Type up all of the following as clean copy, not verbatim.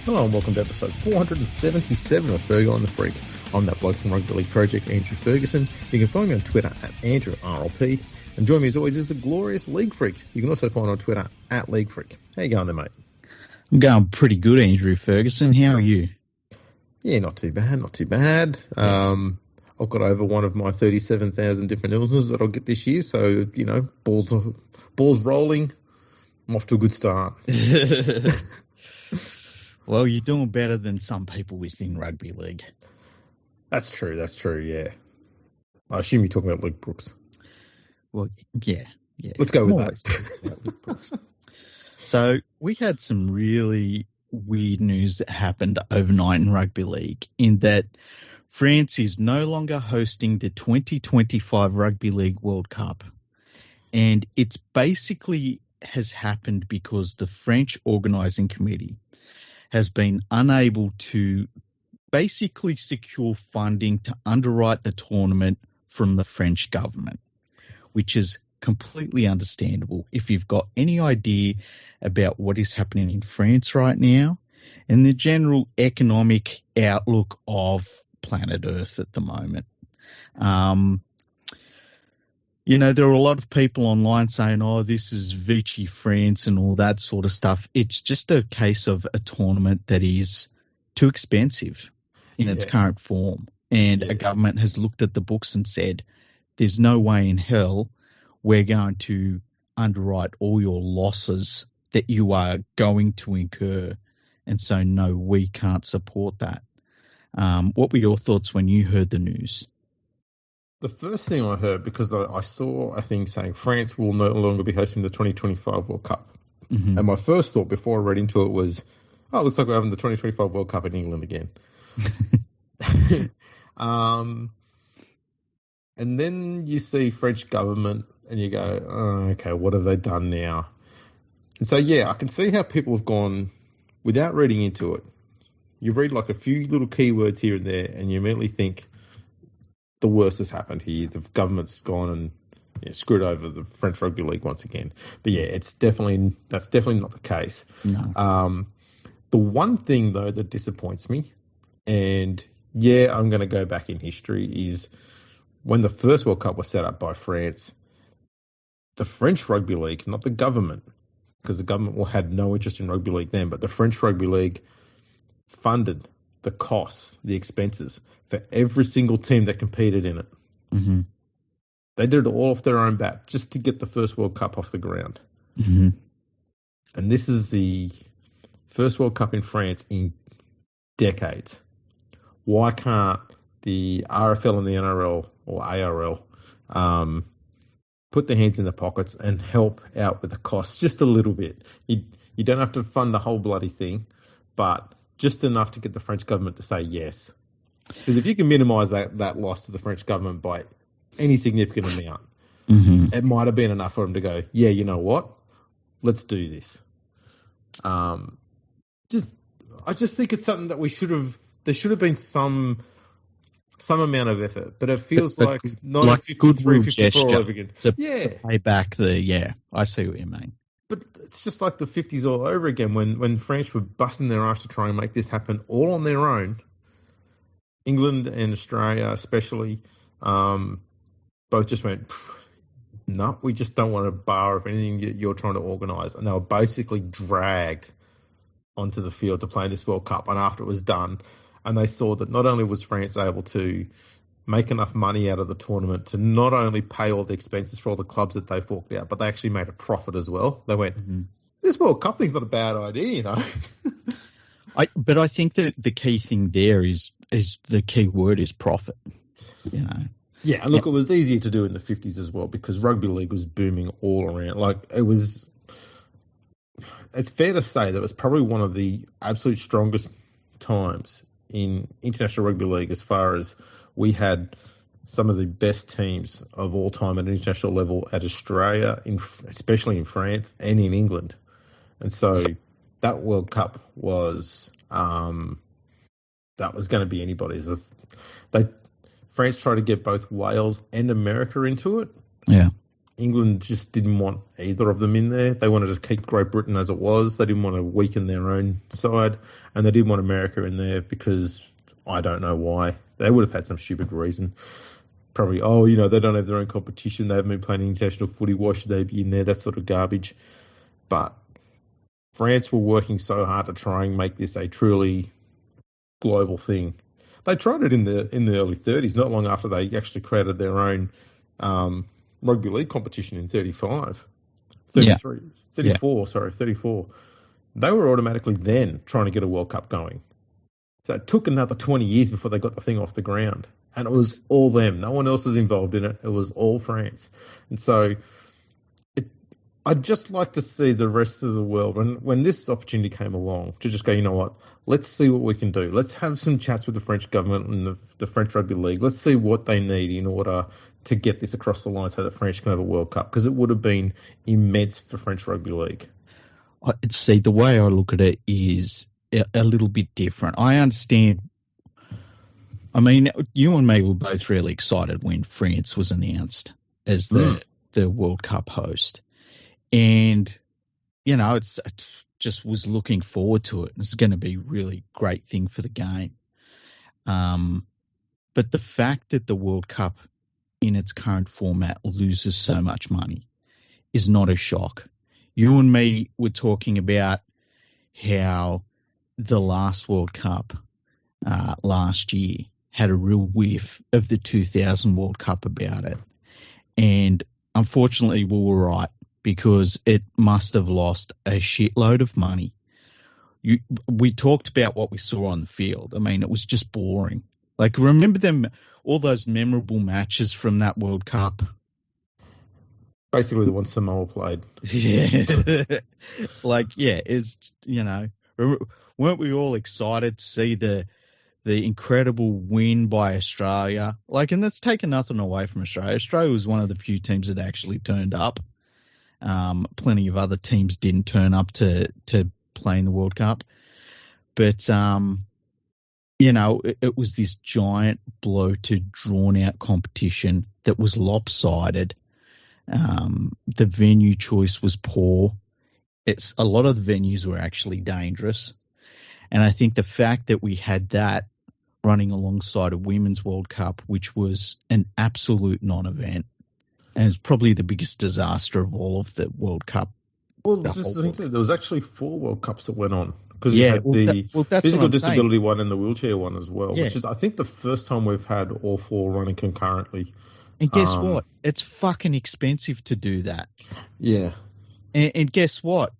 Hello and welcome to episode 477 of Fergo and the Freak. I'm that bloke from Rugby League Project, Andrew Ferguson. You can find me on Twitter at AndrewRLP. And join me as always is the glorious LeagueFreak. You can also find on Twitter at LeagueFreak. How you going there, mate? I'm going pretty good, Andrew Ferguson. How are you? Yeah, not too bad, not too bad. Yes. I've got over one of my 37,000 different illnesses that I'll get this year. So, you know, balls rolling. I'm off to a good start. Well, you're doing better than some people within rugby league. That's true, yeah. I assume you're talking about Luke Brooks. Well, yeah. Let's go with that. So we had some really weird news that happened overnight in rugby league in that France is no longer hosting the 2025 Rugby League World Cup. And it's basically has happened because the French organising committee has been unable to basically secure funding to underwrite the tournament from the French government, which is completely understandable if you've got any idea about what is happening in France right now and the general economic outlook of planet Earth at the moment. You know, there are a lot of people online saying, oh, this is Vichy France and all that sort of stuff. It's just a case of a tournament that is too expensive in its current form. And a government has looked at the books and said, there's no way in hell we're going to underwrite all your losses that you are going to incur. And so, no, we can't support that. What were your thoughts when you heard the news? The first thing I heard, because I saw a thing saying France will no longer be hosting the 2025 World Cup. Mm-hmm. And my first thought before I read into it was, oh, it looks like we're having the 2025 World Cup in England again. And then you see French government and you go, oh, okay, what have they done now? And so, yeah, I can see how people have gone, without reading into it, you read like a few little keywords here and there and you immediately think, the worst has happened here. The government's gone and screwed over the French Rugby League once again. But yeah, that's definitely not the case. No. The one thing though that disappoints me, and yeah, I'm going to go back in history, is when the first World Cup was set up by France, the French Rugby League, not the government, because the government had no interest in rugby league then, but the French Rugby League funded the costs, the expenses for every single team that competed in it. Mm-hmm. They did it all off their own bat just to get the first World Cup off the ground. Mm-hmm. And this is the first World Cup in France in decades. Why can't the RFL and the NRL or ARL put their hands in their pockets and help out with the costs just a little bit? You don't have to fund the whole bloody thing, but just enough to get the French government to say yes. Because if you can minimise that loss to the French government by any significant amount, it might have been enough for them to go, yeah, you know what? Let's do this. I just think it's something that there should have been some amount of effort, but it feels like 1953, 54 all over again. To pay back I see what you mean. But it's just like the 50s all over again when France were busting their ass to try and make this happen all on their own. England and Australia especially both just went, no, we just don't want a bar of anything you're trying to organise. And they were basically dragged onto the field to play in this World Cup. And after it was done, and they saw that not only was France able to make enough money out of the tournament to not only pay all the expenses for all the clubs that they forked out, but they actually made a profit as well. They went, this World Cup thing's not a bad idea, you know. But I think that the key thing there is the key word is profit, you know. Yeah, and look, it was easier to do in the 50s as well because rugby league was booming all around. Like, it's fair to say that it was probably one of the absolute strongest times in international rugby league as far as we had some of the best teams of all time at an international level at Australia, especially in France and in England. And so that World Cup was that was going to be anybody's. France tried to get both Wales and America into it. Yeah. England just didn't want either of them in there. They wanted to keep Great Britain as it was. They didn't want to weaken their own side, and they didn't want America in there because I don't know why. They would have had some stupid reason. Probably, they don't have their own competition. They haven't been playing international footy. Why should they be in there? That sort of garbage. But France were working so hard to try and make this a truly global thing. They tried it in the early 30s, not long after they actually created their own rugby league competition in 34. They were automatically then trying to get a World Cup going. So it took another 20 years before they got the thing off the ground. And it was all them. No one else was involved in it. It was all France. And so I'd just like to see the rest of the world, when this opportunity came along, to just go, you know what, let's see what we can do. Let's have some chats with the French government and the French Rugby League. Let's see what they need in order to get this across the line so that France can have a World Cup, because it would have been immense for French Rugby League. See, the way I look at it is a little bit different. I understand. I mean, you and me were both really excited when France was announced as the World Cup host. And, I just was looking forward to it. It's going to be a really great thing for the game. But the fact that the World Cup in its current format loses so much money is not a shock. You and me were talking about how the last World Cup last year had a real whiff of the 2000 World Cup about it. And unfortunately, we were right, because it must have lost a shitload of money. We talked about what we saw on the field. I mean, it was just boring. Like, remember all those memorable matches from that World Cup? Basically the one Samoa played. Yeah. It's, weren't we all excited to see the incredible win by Australia? Like, and that's taken nothing away from Australia. Australia was one of the few teams that actually turned up. Plenty of other teams didn't turn up to play in the World Cup. But, it was this giant, bloated, drawn-out competition that was lopsided. The venue choice was poor. A lot of the venues were actually dangerous. And I think the fact that we had that running alongside a Women's World Cup, which was an absolute non-event, and it's probably the biggest disaster of all of the World Cup. Well, there was actually 4 World Cups that went on, because you had the physical disability one and the wheelchair one as well, which is, I think, the first time we've had all 4 running concurrently. And guess what? It's fucking expensive to do that. Yeah. And guess what?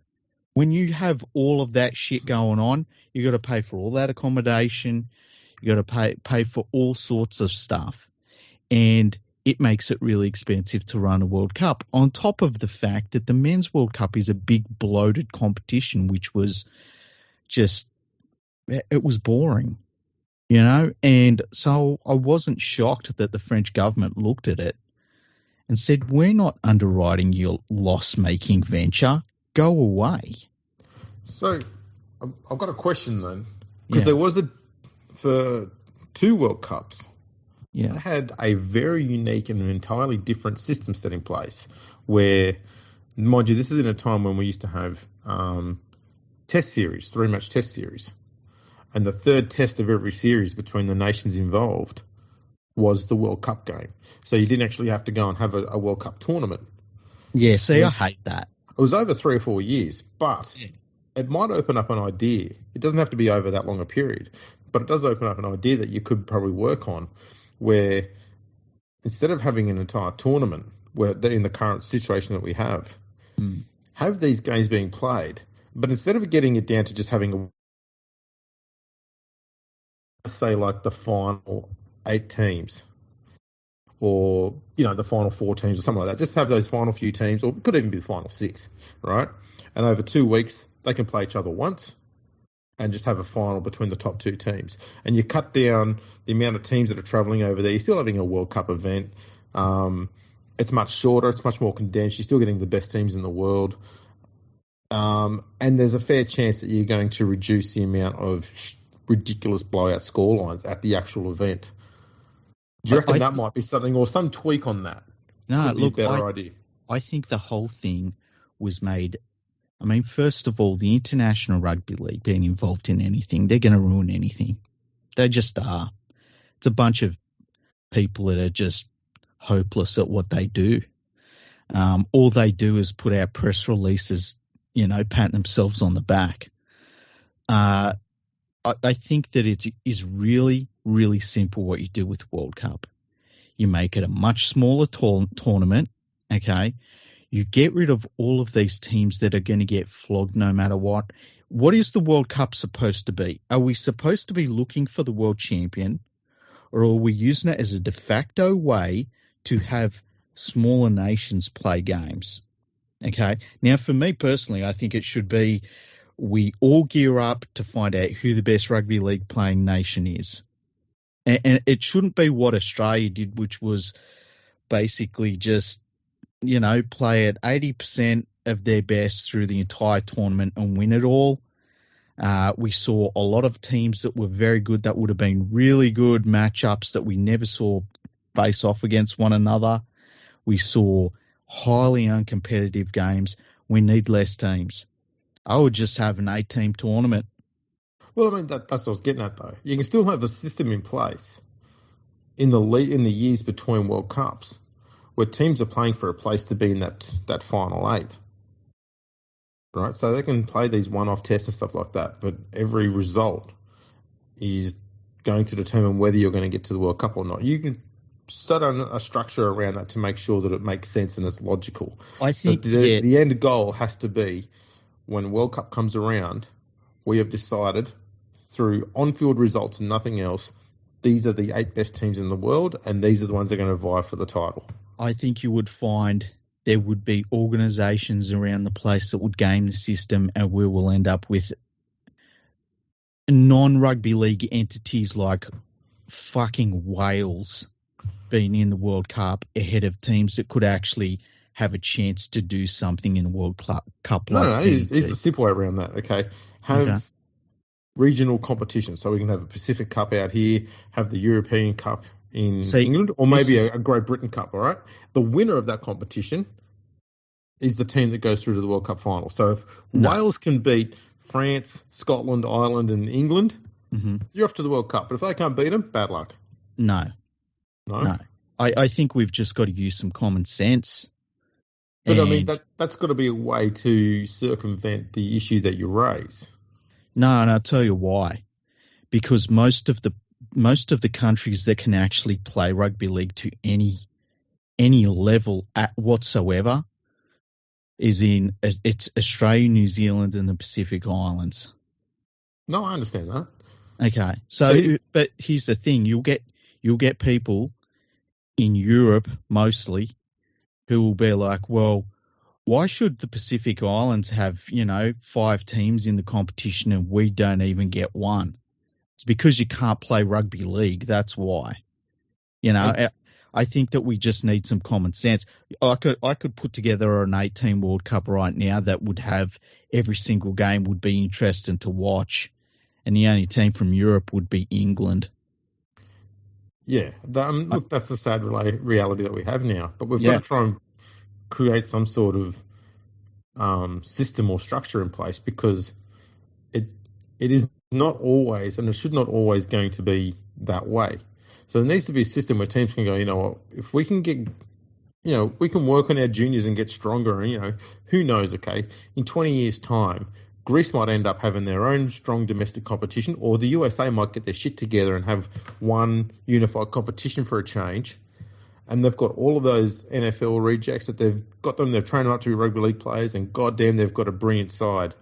When you have all of that shit going on, you got to pay for all that accommodation. You got to pay for all sorts of stuff. And it makes it really expensive to run a World Cup, on top of the fact that the Men's World Cup is a big bloated competition, which was it was boring, and so I wasn't shocked that the French government looked at it and said, we're not underwriting your loss-making venture. Go away. So I've got a question then, because there was for 2 World Cups, they had a very unique and entirely different system set in place where, mind you, this is in a time when we used to have test series, 3-match test series. And the third test of every series between the nations involved was the World Cup game. So you didn't actually have to go and have a World Cup tournament. Yeah, see, I hate that. It was over 3 or 4 years, but it might open up an idea. It doesn't have to be over that long a period, but it does open up an idea that you could probably work on, where instead of having an entire tournament, where in the current situation that we have these games being played, but instead of getting it down to just having say like the final 8 teams, or the final 4 teams or something like that, just have those final few teams, or it could even be the final 6, right? And over 2 weeks they can play each other once and just have a final between the top 2 teams. And you cut down the amount of teams that are travelling over there. You're still having a World Cup event. It's much shorter. It's much more condensed. You're still getting the best teams in the world. And there's a fair chance that you're going to reduce the amount of ridiculous blowout scorelines at the actual event. Do you reckon that might be something, or some tweak on that? No, could be a better idea. I think the whole thing was made. I mean, first of all, the International Rugby League being involved in anything, they're going to ruin anything. They just are. It's a bunch of people that are just hopeless at what they do. All they do is put out press releases, patting themselves on the back. I think that it is really, really simple what you do with World Cup. You make it a much smaller tournament, okay? You get rid of all of these teams that are going to get flogged no matter what. What is the World Cup supposed to be? Are we supposed to be looking for the world champion, or are we using it as a de facto way to have smaller nations play games? Okay. Now, for me personally, I think it should be we all gear up to find out who the best rugby league playing nation is. And it shouldn't be what Australia did, which was basically just, play at 80% of their best through the entire tournament and win it all. We saw a lot of teams that were very good that would have been really good matchups that we never saw face off against one another. We saw highly uncompetitive games. We need less teams. I would just have an 8-team tournament. Well, I mean, that's what I was getting at, though. You can still have a system in place in the years between World Cups where teams are playing for a place to be in that final 8. Right? So they can play these one-off tests and stuff like that, but every result is going to determine whether you're going to get to the World Cup or not. You can set a structure around that to make sure that it makes sense and it's logical. I think the end goal has to be when World Cup comes around, we have decided through on-field results and nothing else, these are the 8 best teams in the world, and these are the ones that are going to vie for the title. I think you would find there would be organisations around the place that would game the system, and we will end up with non-rugby league entities like fucking Wales being in the World Cup ahead of teams that could actually have a chance to do something in the World Cup. No, here's a simple way around that, okay? Have regional competition, so we can have a Pacific Cup out here, have the European Cup in England, or maybe a Great Britain Cup, all right? The winner of that competition is the team that goes through to the World Cup final. So if Wales can beat France, Scotland, Ireland, and England, you're off to the World Cup. But if they can't beat them, bad luck. No. I think we've just got to use some common sense. But I mean, that's got to be a way to circumvent the issue that you raise. No, and I'll tell you why. Because most of the countries that can actually play rugby league to any level at whatsoever it's Australia, New Zealand, and the Pacific Islands. No, I understand that. Okay, but here's the thing: you'll get people in Europe mostly who will be like, well, why should the Pacific Islands have 5 teams in the competition and we don't even get one? It's because you can't play rugby league. That's why. I think that we just need some common sense. I could put together an 8-team World Cup right now that would have every single game would be interesting to watch, and the only team from Europe would be England. Yeah, look, that's the sad reality that we have now. But we've got to try and create some sort of system or structure in place, because it is not always, and it should not always going to be that way. So there needs to be a system where teams can go, you know what, if we can get, we can work on our juniors and get stronger, and, who knows, okay, in 20 years' time, Greece might end up having their own strong domestic competition, or the USA might get their shit together and have one unified competition for a change. And they've got all of those NFL rejects that they've trained them up to be rugby league players, and goddamn, they've got a brilliant side.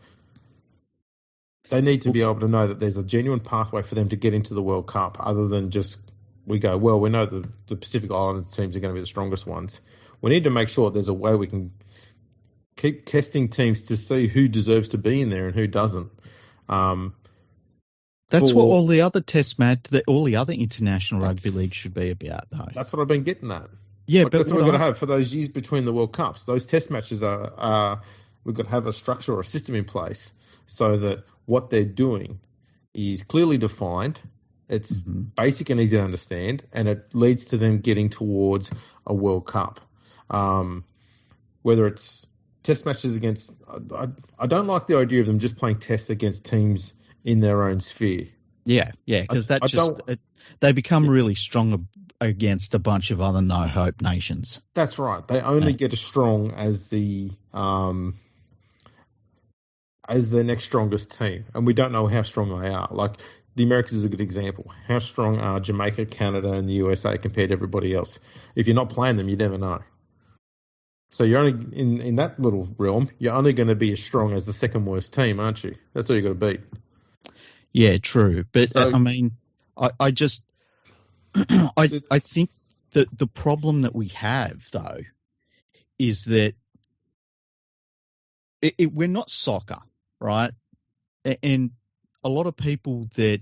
They need to be able to know that there's a genuine pathway for them to get into the World Cup, other than just, we go, well, we know the Pacific Islands teams are going to be the strongest ones. We need to make sure there's a way we can keep testing teams to see who deserves to be in there and who doesn't. That's what all the other all the other international rugby leagues should be about, though. That's what I've been getting at. Yeah, but that's what we've got to have for those years between the World Cups. Those test matches we've got to have a structure or a system in place so that what they're doing is clearly defined. It's basic and easy to understand, and it leads to them getting towards a World Cup. whether it's test matches against. I don't like the idea of them just playing tests against teams in their own sphere. Yeah, because they become really strong against a bunch of other no-hope nations. That's right. They only get as strong as the as their next strongest team, and we don't know how strong they are. Like the Americans is a good example. How strong are Jamaica, Canada, and the USA compared to everybody else? If you're not playing them, you never know. So you're only in that little realm. You're only going to be as strong as the second worst team, aren't you? That's all you got to beat. Yeah, true. But So, I mean, I just I think that the problem that we have though is that we're not soccer, right? And a lot of people that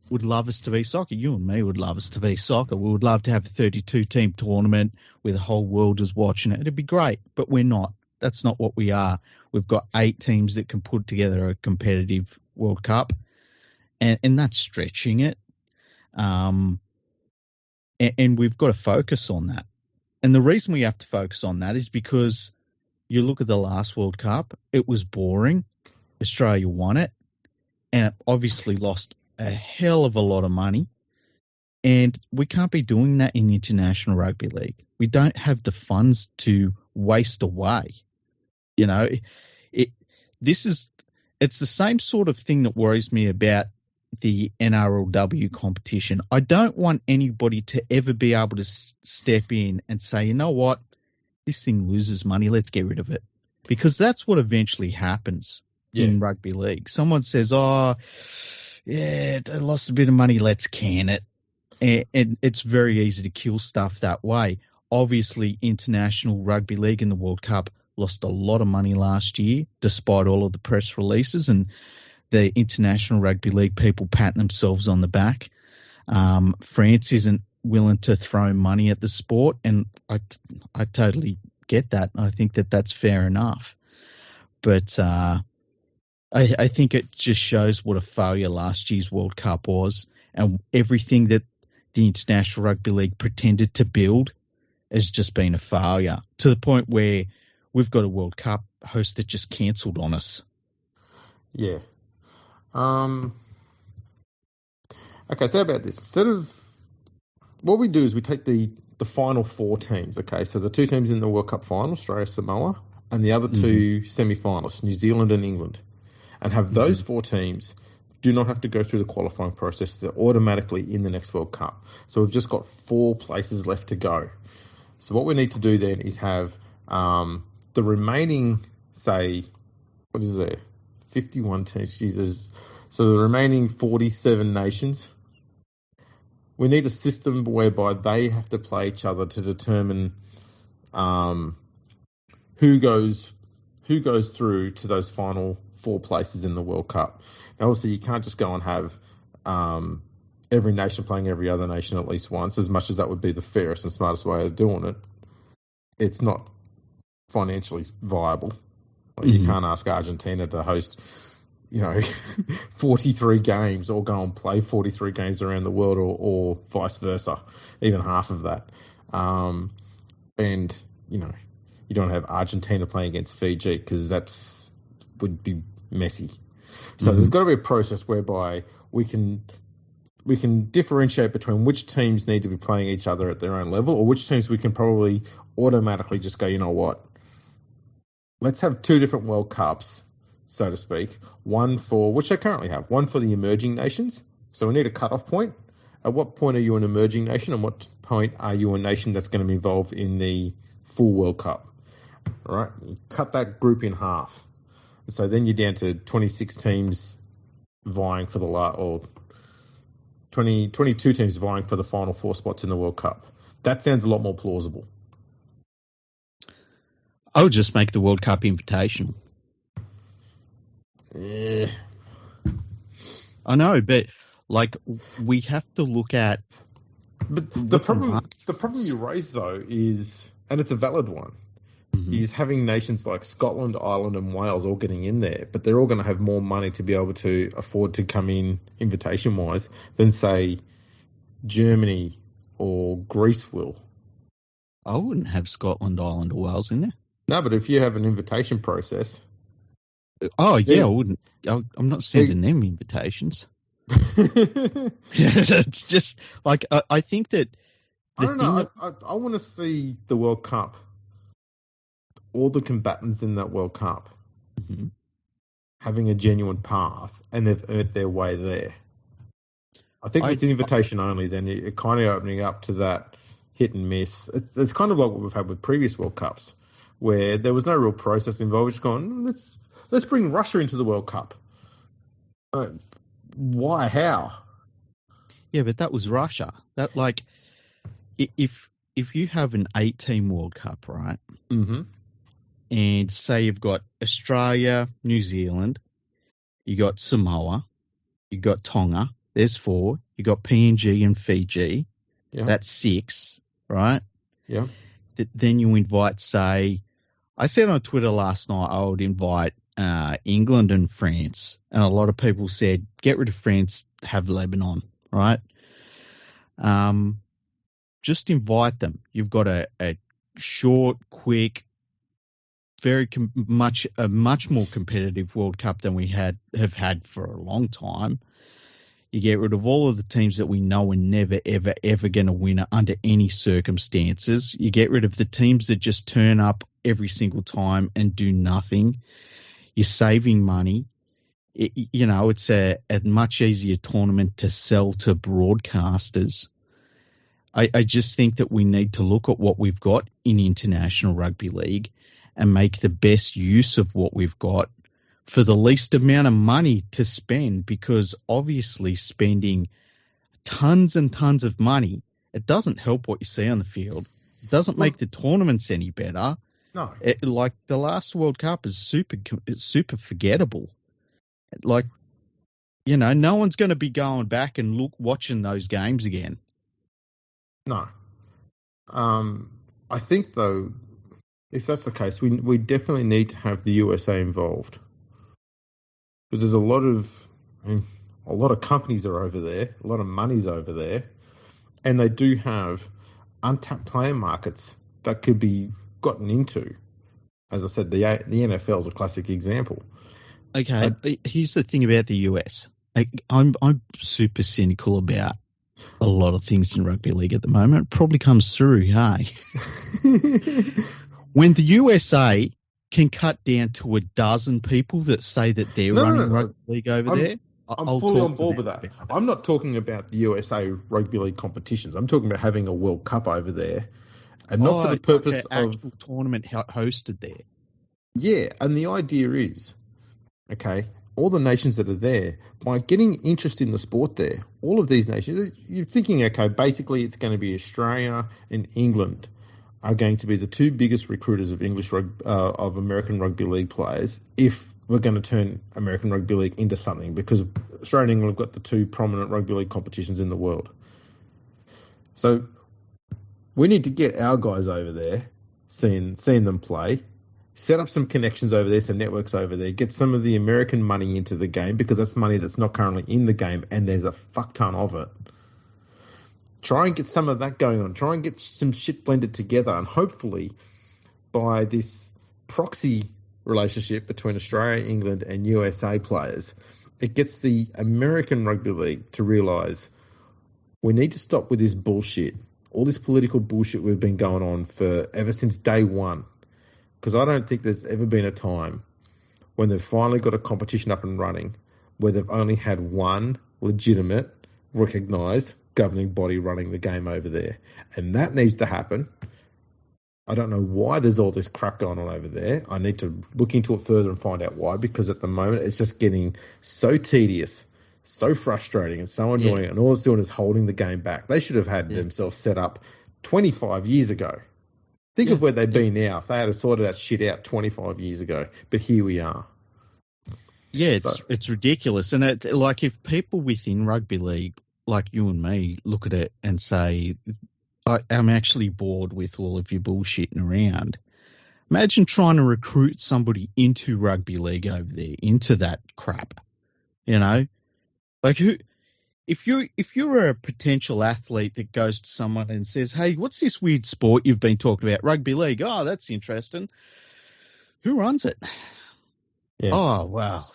would love us to be soccer, you and me would love us to be soccer. We would love to have a 32-team tournament where the whole world is watching it. It'd be great, but we're not. That's not what we are. We've got 8 teams that can put together a competitive World Cup, and that's stretching it. And we've got to focus on that. And the reason we have to focus on that is because you look at the last World Cup, it was boring. Australia won it, and it obviously lost a hell of a lot of money. And we can't be doing that in International Rugby League. We don't have the funds to waste away. You know, it's the same sort of thing that worries me about the NRLW competition. I don't want anybody to ever be able to step in and say, you know what, this thing loses money, let's get rid of it. Because that's what eventually happens in rugby league. Someone says, oh, yeah, it lost a bit of money, let's can it. And it's very easy to kill stuff that way. Obviously, International Rugby League and the World Cup lost a lot of money last year, despite all of the press releases and the International Rugby League people patting themselves on the back. France isn't willing to throw money at the sport, and I totally get that. I think that that's fair enough. But I think it just shows what a failure last year's World Cup was, and everything that the International Rugby League pretended to build has just been a failure, to the point where we've got a World Cup host that just cancelled on us. Yeah. Okay, so how about this? Instead of what we do is we take the final 4 teams, okay? So the 2 teams in the World Cup final, Australia, Samoa, and the other 2 semi-finalists, New Zealand and England, and have those 4 teams do not have to go through the qualifying process. They're automatically in the next World Cup. So we've just got 4 places left to go. So what we need to do then is have the remaining, say, what is there? 51 teams. Jesus. So the remaining 47 nations, we need a system whereby they have to play each other to determine who goes through to those final 4 places in the World Cup. Now, obviously, you can't just go and have every nation playing every other nation at least once, as much as that would be the fairest and smartest way of doing it. It's not financially viable. Like, you can't ask Argentina to host, 43 games or go and play 43 games around the world or vice versa, even half of that. And, you don't have Argentina playing against Fiji because would be messy. So there's got to be a process whereby we can differentiate between which teams need to be playing each other at their own level, or which teams we can probably automatically just go, you know what, let's have 2 different World Cups, so to speak. One for, which they currently have, one for the emerging nations. So we need a cutoff point. At what point are you an emerging nation, and what point are you a nation that's going to be involved in the full World Cup? All right, you cut that group in half. And so then you're down to 26 teams vying for or 22 teams vying for the final 4 spots in the World Cup. That sounds a lot more plausible. I would just make the World Cup invitational. Yeah. I know, but we have to look at. But the problem you raise though is, and it's a valid one, is having nations like Scotland, Ireland, and Wales all getting in there, but they're all going to have more money to be able to afford to come in invitation wise than say Germany or Greece will. I wouldn't have Scotland, Ireland, or Wales in there. No, but if you have an invitation process. Oh, yeah, I wouldn't. I'm not sending them invitations. It's just like I think that I don't know. I want to see the World Cup, all the combatants in that World Cup, having a genuine path, and they've earned their way there. I think with the invitation only, then you're kind of opening up to that hit and miss. It's kind of like what we've had with previous World Cups, where there was no real process involved. Just going, let's bring Russia into the World Cup. Why? How? Yeah, but that was Russia. That like, if you have an 8-team World Cup, right? Mm-hmm. And say you've got Australia, New Zealand, you got Samoa, you got Tonga. There's 4. You got PNG and Fiji. Yeah. That's 6, right? Yeah. Then you invite, say, I said on Twitter last night I would invite England and France, and a lot of people said get rid of France, have Lebanon, right? Just invite them. You've got a short, quick, a much more competitive World Cup than we have had for a long time. You get rid of all of the teams that we know are never, ever, ever going to win under any circumstances. You get rid of the teams that just turn up every single time and do nothing. You're saving money. It's a much easier tournament to sell to broadcasters. I just think that we need to look at what we've got in International Rugby League and make the best use of what we've got for the least amount of money to spend, because obviously spending tons and tons of money, it doesn't help what you see on the field. It doesn't make the tournaments any better. No. Like the last World Cup is super forgettable. Like, no one's going to be going back and watching those games again. No. I think, though, if that's the case, we definitely need to have the USA involved. Because there's a lot of companies are over there, a lot of money's over there, and they do have untapped player markets that could be gotten into. As I said, the NFL is a classic example. Okay, here's the thing about the US. I'm super cynical about a lot of things in rugby league at the moment. It probably comes through, hey? When the USA can cut down to a dozen people that say that they're running rugby league over there. I'm fully on board with that. I'm not talking about the USA rugby league competitions. I'm talking about having a World Cup over there, and not for the purpose of actual tournament hosted there. Yeah, and the idea is, all the nations that are there, by getting interest in the sport there, all of these nations, you're thinking, basically it's going to be Australia and England are going to be the 2 biggest recruiters of of American rugby league players if we're going to turn American rugby league into something, because Australia and England have got the 2 prominent rugby league competitions in the world. So we need to get our guys over there, seeing them play, set up some connections over there, some networks over there, get some of the American money into the game, because that's money that's not currently in the game, and there's a fuck ton of it. Try and get some of that going on. Try and get some shit blended together. And hopefully by this proxy relationship between Australia, England and USA players, it gets the American Rugby League to realise we need to stop with this bullshit, all this political bullshit we've been going on for ever since day one. Because I don't think there's ever been a time when they've finally got a competition up and running where they've only had one legitimate, recognised governing body running the game over there. And that needs to happen. I don't know why there's all this crap going on over there. I need to look into it further and find out why, because at the moment it's just getting so tedious, so frustrating and so annoying, and all it's doing is holding the game back. They should have had themselves set up 25 years ago. Think of where they'd be now if they had sorted that shit out 25 years ago. But here we are. Yeah, it's ridiculous. And it's like, if people within rugby league, like you and me, look at it and say, I'm actually bored with all of your bullshitting around. Imagine trying to recruit somebody into rugby league over there, into that crap. Like, if you're a potential athlete that goes to someone and says, hey, what's this weird sport you've been talking about? Rugby league. Oh, that's interesting. Who runs it? Yeah. Oh, well,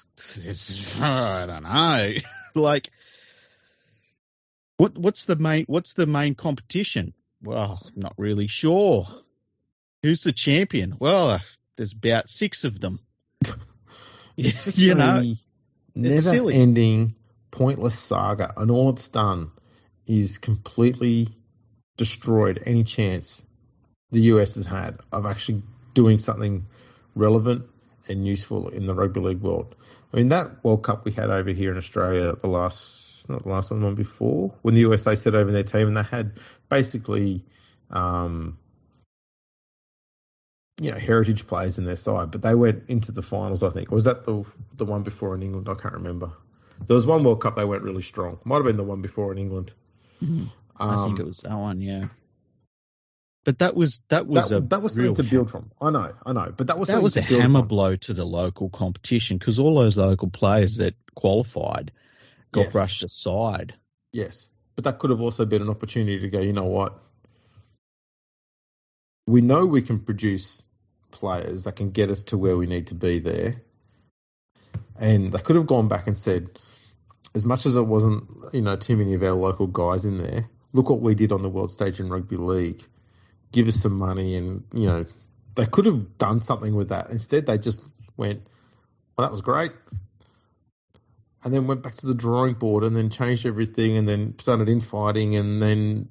I don't know. Like, what's the main competition? Well, not really sure. Who's the champion? Well, there's about 6 of them. It's just You know, a it's silly. never-ending, pointless saga, and all it's done is completely destroyed any chance the US has had of actually doing something relevant and useful in the rugby league world. I mean, that World Cup we had over here in Australia, not the last one before, when the USA set over their team and they had basically, heritage players in their side, but they went into the finals, I think. Or was that the one before in England? I can't remember. There was one World Cup they went really strong. Might have been the one before in England. I think it was that one, yeah. But that was something to build from. I know, but that was a hammer blow to the local competition because all those local players that qualified got rushed aside. Yes, but that could have also been an opportunity to go, you know what? We know we can produce players that can get us to where we need to be there. And they could have gone back and said, as much as it wasn't, too many of our local guys in there, look what we did on the world stage in rugby league. Give us some money and, they could have done something with that. Instead, they just went, well, that was great. And then went back to the drawing board and then changed everything and then started infighting and then...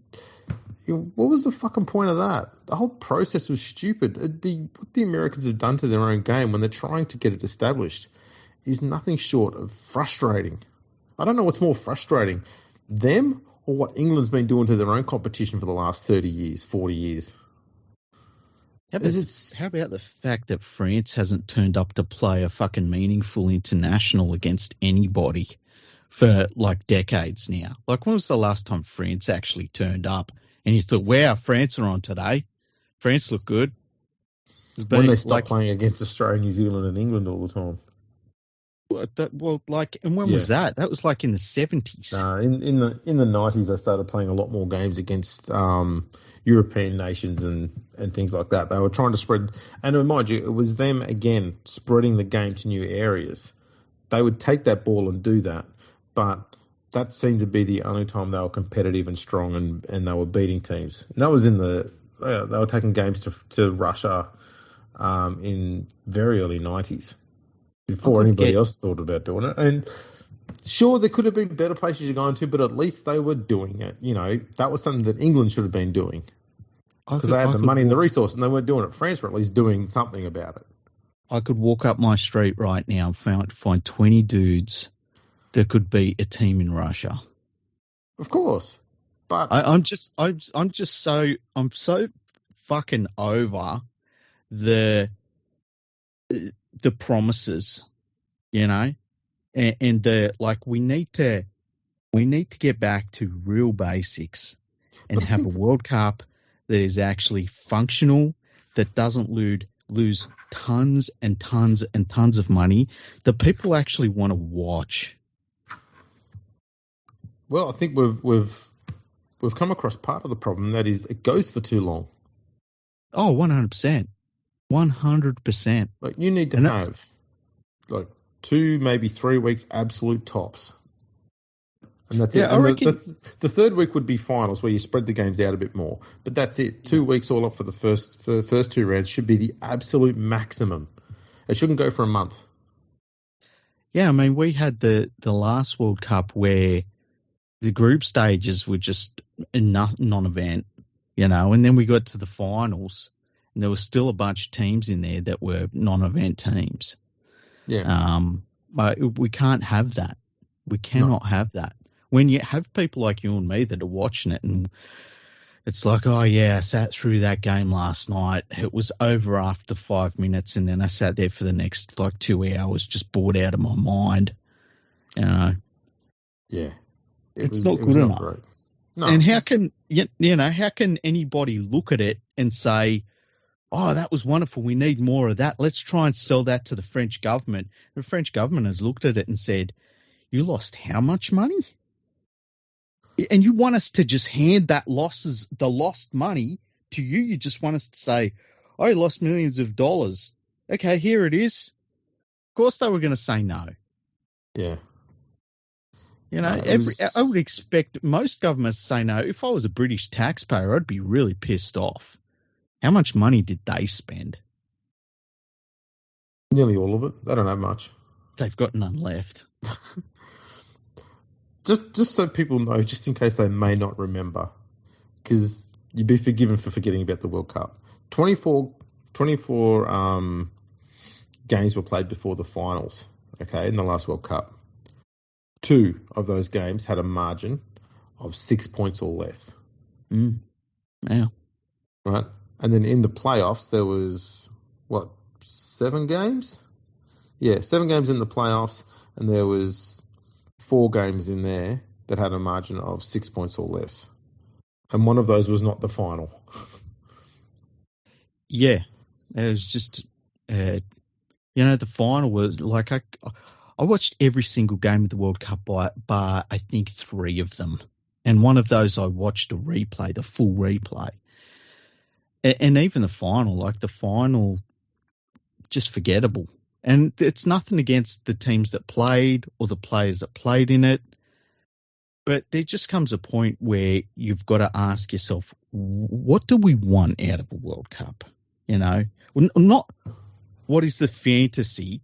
what was the fucking point of that? The whole process was stupid. What the Americans have done to their own game when they're trying to get it established is nothing short of frustrating. I don't know what's more frustrating, them or what England's been doing to their own competition for the last 30 years, 40 years. How about the fact that France hasn't turned up to play a fucking meaningful international against anybody for like decades now? Like, when was the last time France actually turned up? And you thought, wow, France are on today. France look good. When they stopped playing against Australia, New Zealand and England all the time. And when was that? That was like in the 70s. In the 90s, they started playing a lot more games against European nations and things like that. They were trying to spread, and mind you, it was them, again, spreading the game to new areas. They would take that ball and do that, but that seemed to be the only time they were competitive and strong and they were beating teams. And that was they were taking games to Russia in very early 90s before anybody else thought about doing it. And sure, there could have been better places you're going to, but at least they were doing it. That was something that England should have been doing because they had the money and the resource and they weren't doing it. France were at least doing something about it. I could walk up my street right now and find 20 dudes that could beat a team in Russia. Of course. But I'm so fucking over the promises, and we need to get back to real basics and have a World Cup that is actually functional, that doesn't lose tons and tons and tons of money that people actually want to watch. Well, I think we've come across part of the problem. That is, it goes for too long. Oh, 100%. 100%. Like, you need to have like 2, maybe 3 weeks absolute tops. And that's it. I reckon the third week would be finals where you spread the games out a bit more. But that's it. 2 weeks all up for the first 2 rounds should be the absolute maximum. It shouldn't go for a month. Yeah, I mean, we had the last World Cup where the group stages were just a non-event, and then we got to the finals and there was still a bunch of teams in there that were non-event teams. Yeah. But we can't have that. We cannot have that. When you have people like you and me that are watching it and it's like, oh yeah, I sat through that game last night. It was over after 5 minutes and then I sat there for the next 2 hours just bored out of my mind. Yeah. It's not good enough. Great. No, and how can anybody look at it and say, oh, that was wonderful, we need more of that, let's try and sell that to the French government? The French government has looked at it and said, you lost how much money? And you want us to just hand the lost money to you? You just want us to say, oh, you lost millions of dollars. okay, here it is. Of course they were going to say no. Yeah. You know, I would expect most governments to say no. If I was a British taxpayer, I'd be really pissed off. How much money did they spend? Nearly all of it. They don't have much. They've got none left. Just so people know, just in case they may not remember, because you'd be forgiven for forgetting about the World Cup. 24 games were played before the finals, okay, in the last World Cup. 2 of those games had a margin of 6 points or less. Yeah. Right? And then in the playoffs, there was, 7 games? Yeah, 7 games in the playoffs, and there was 4 games in there that had a margin of 6 points or less. And one of those was not the final. Yeah. It was just, the final was like, I watched every single game of the World Cup bar, I think, 3 of them. And one of those I watched a replay, the full replay. And even the final, just forgettable. And it's nothing against the teams that played or the players that played in it. But there just comes a point where you've got to ask yourself, what do we want out of a World Cup? You know, not what is the fantasy.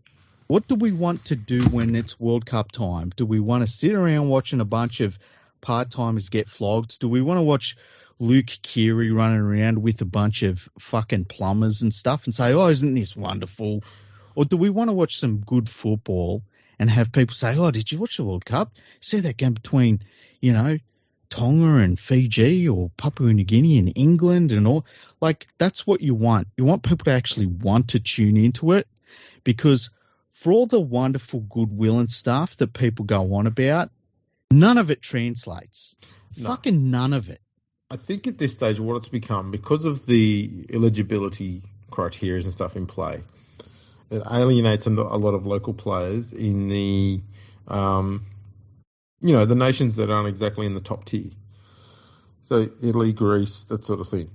What do we want to do when it's World Cup time? Do we want to sit around watching a bunch of part-timers get flogged? Do we want to watch Luke Keary running around with a bunch of fucking plumbers and stuff and say, oh, isn't this wonderful? Or do we want to watch some good football and have people say, oh, did you watch the World Cup? See that game between, Tonga and Fiji or Papua New Guinea and England and all? Like, that's what you want. You want people to actually want to tune into it, because for all the wonderful goodwill and stuff that people go on about, none of it translates. No. Fucking none of it. I think at this stage what it's become, because of the eligibility criteria and stuff in play, it alienates a lot of local players in the, the nations that aren't exactly in the top tier. So Italy, Greece, that sort of thing.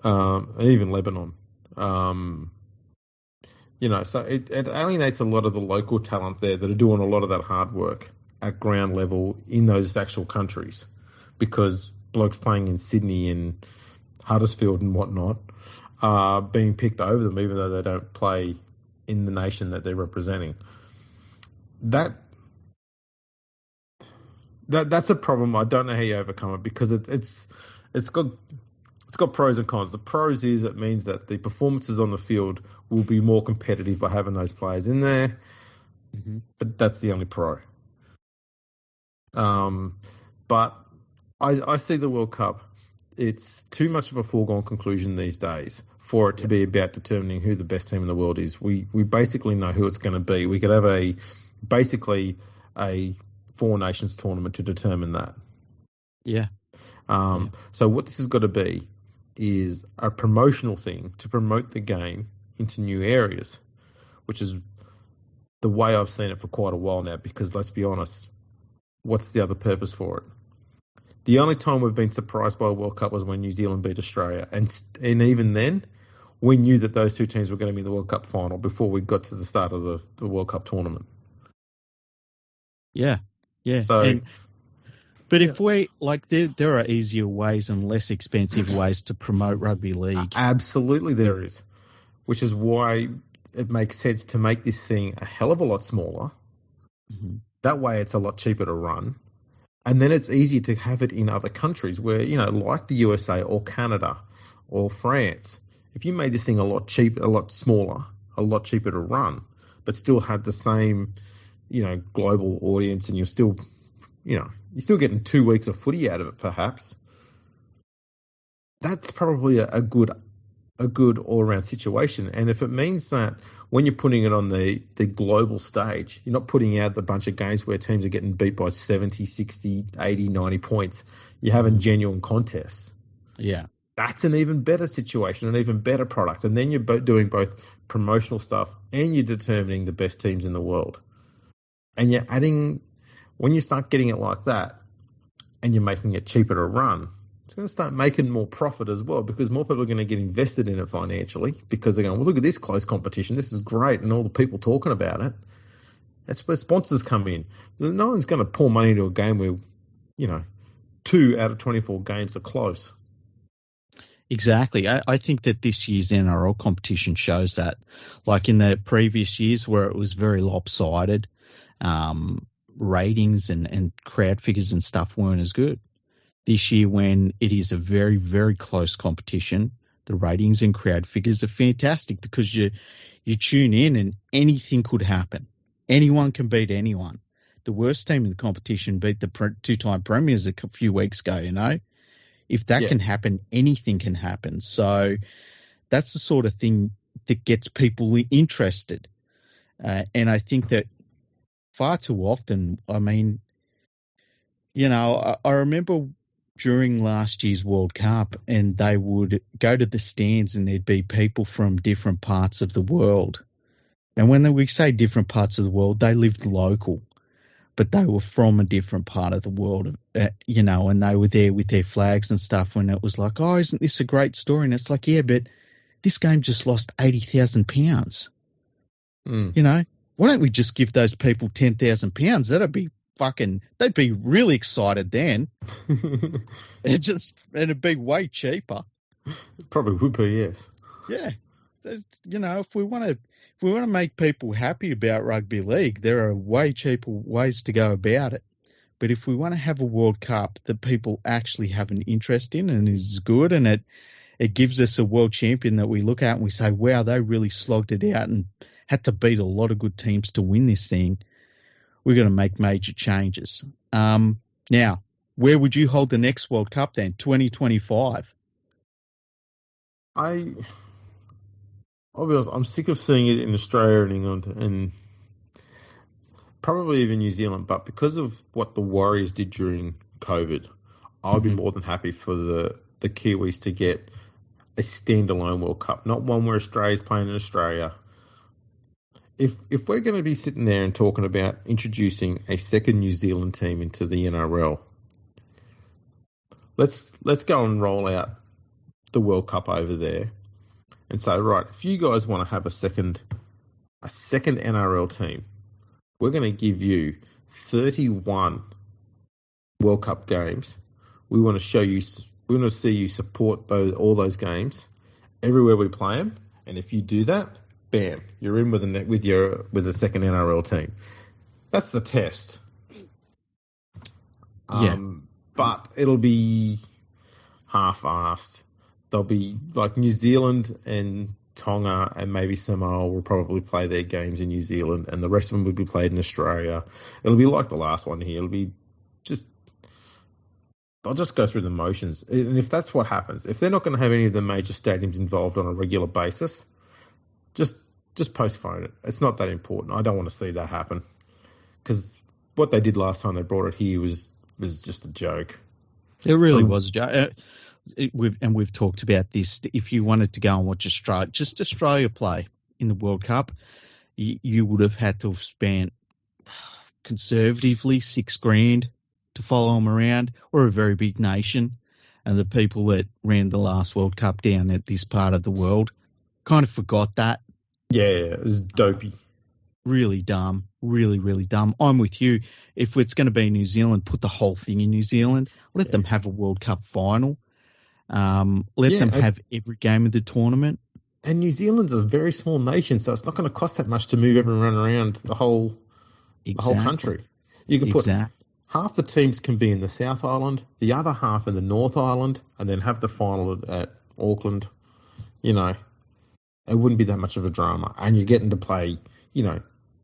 Even Lebanon. So it alienates a lot of the local talent there that are doing a lot of that hard work at ground level in those actual countries, because blokes playing in Sydney and Huddersfield and whatnot are being picked over them, even though they don't play in the nation that they're representing. That's a problem. I don't know how you overcome it, because it's got pros and cons. The pros is it means that the performances on the field will be more competitive by having those players in there. Mm-hmm. But that's the only pro. But I see the World Cup, it's too much of a foregone conclusion these days for it to be about determining who the best team in the world is. We basically know who it's going to be. We could have a 4 nations tournament to determine that. Yeah. So what this has got to be is a promotional thing to promote the game into new areas, which is the way I've seen it for quite a while now, because let's be honest, what's the other purpose for it? The only time we've been surprised by a World Cup was when New Zealand beat Australia. And even then, we knew that those 2 teams were going to be in the World Cup final before we got to the start of the World Cup tournament. Yeah. So, but if we, there are easier ways and less expensive ways to promote rugby league. Absolutely there is, which is why it makes sense to make this thing a hell of a lot smaller. Mm-hmm. That way it's a lot cheaper to run. And then it's easier to have it in other countries where, like the USA or Canada or France. If you made this thing a lot smaller, a lot cheaper to run, but still had the same, global audience, and you're still getting 2 weeks of footy out of it, perhaps. That's probably a good all-around situation. And if it means that when you're putting it on the global stage, you're not putting out a bunch of games where teams are getting beat by 70, 60, 80, 90 points. You're having genuine contests. Yeah. That's an even better situation, an even better product. And then you're doing both promotional stuff and you're determining the best teams in the world. And when you start getting it like that and you're making it cheaper to run, it's going to start making more profit as well, because more people are going to get invested in it financially, because they're going, well, look at this close competition. This is great. And all the people talking about it. That's where sponsors come in. No one's going to pour money into a game where, 2 out of 24 games are close. Exactly. I think that this year's NRL competition shows that. Like in the previous years where it was very lopsided, ratings and crowd figures and stuff weren't as good. This year, when it is a very, very close competition, the ratings and crowd figures are fantastic, because you tune in and anything could happen. Anyone can beat anyone. The worst team in the competition beat the two-time premiers a few weeks ago, If that can happen, anything can happen. So that's the sort of thing that gets people interested. And I think that far too often, I remember during last year's World Cup, and they would go to the stands and there'd be people from different parts of the world. And when we say different parts of the world, they lived local, but they were from a different part of the world, and they were there with their flags and stuff, when it was like, oh, isn't this a great story? And it's like, yeah, but this game just lost £80,000. Why don't we just give those people £10,000? They'd be really excited then. It'd be way cheaper. Probably would be, yes. Yeah. If we want to make people happy about rugby league, there are way cheaper ways to go about it. But if we want to have a World Cup that people actually have an interest in and is good, and it gives us a world champion that we look at and we say, wow, they really slogged it out and had to beat a lot of good teams to win this thing, we're going to make major changes. Now, where would you hold the next World Cup then? 2025? I'll be honest, I'm sick of seeing it in Australia and England and probably even New Zealand, but because of what the Warriors did during COVID, I'd be more than happy for the Kiwis to get a standalone World Cup, not one where Australia's playing in Australia. If we're going to be sitting there and talking about introducing a second New Zealand team into the NRL, let's go and roll out the World Cup over there and say, right, if you guys want to have a second NRL team, we're going to give you 31 World Cup games. We want to see you support all those games everywhere we play them, and if you do that, bam, you're in with a second NRL team. That's the test. But it'll be half-assed. There'll be like New Zealand and Tonga and maybe Samoa will probably play their games in New Zealand, and the rest of them will be played in Australia. It'll be like the last one here. It'll be I'll just go through the motions. And if that's what happens, if they're not going to have any of the major stadiums involved on a regular basis, just postpone it. It's not that important. I don't want to see that happen, because what they did last time they brought it here was just a joke. It really was a joke. We've talked about this. If you wanted to go and watch Australia play in the World Cup, you would have had to have spent conservatively $6,000 to follow them around. We're a very big nation, and the people that ran the last World Cup down at this part of the world kind of forgot that. Yeah, it was dopey. Really dumb. Really, really dumb. I'm with you. If it's going to be New Zealand, put the whole thing in New Zealand. Let them have a World Cup final. Let them have every game of the tournament. And New Zealand's a very small nation, so it's not going to cost that much to move everyone around the whole country. You can put half the teams can be in the South Island, the other half in the North Island, and then have the final at Auckland. It wouldn't be that much of a drama. And you're getting to play,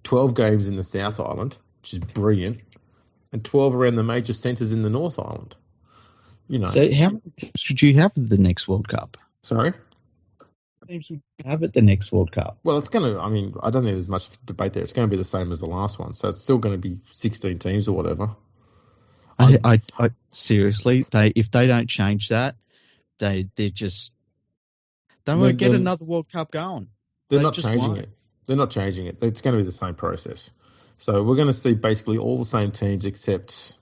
12 games in the South Island, which is brilliant, and 12 around the major centres in the North Island. So how many teams should you have at the next World Cup? Sorry? How many teams would you have at the next World Cup? Well, it's going to, I don't think there's much debate there. It's going to be the same as the last one. So it's still going to be 16 teams or whatever. I seriously, if they don't change that, they won't get another World Cup going. They're not changing it. They're not changing it. It's going to be the same process. So we're going to see basically all the same teams except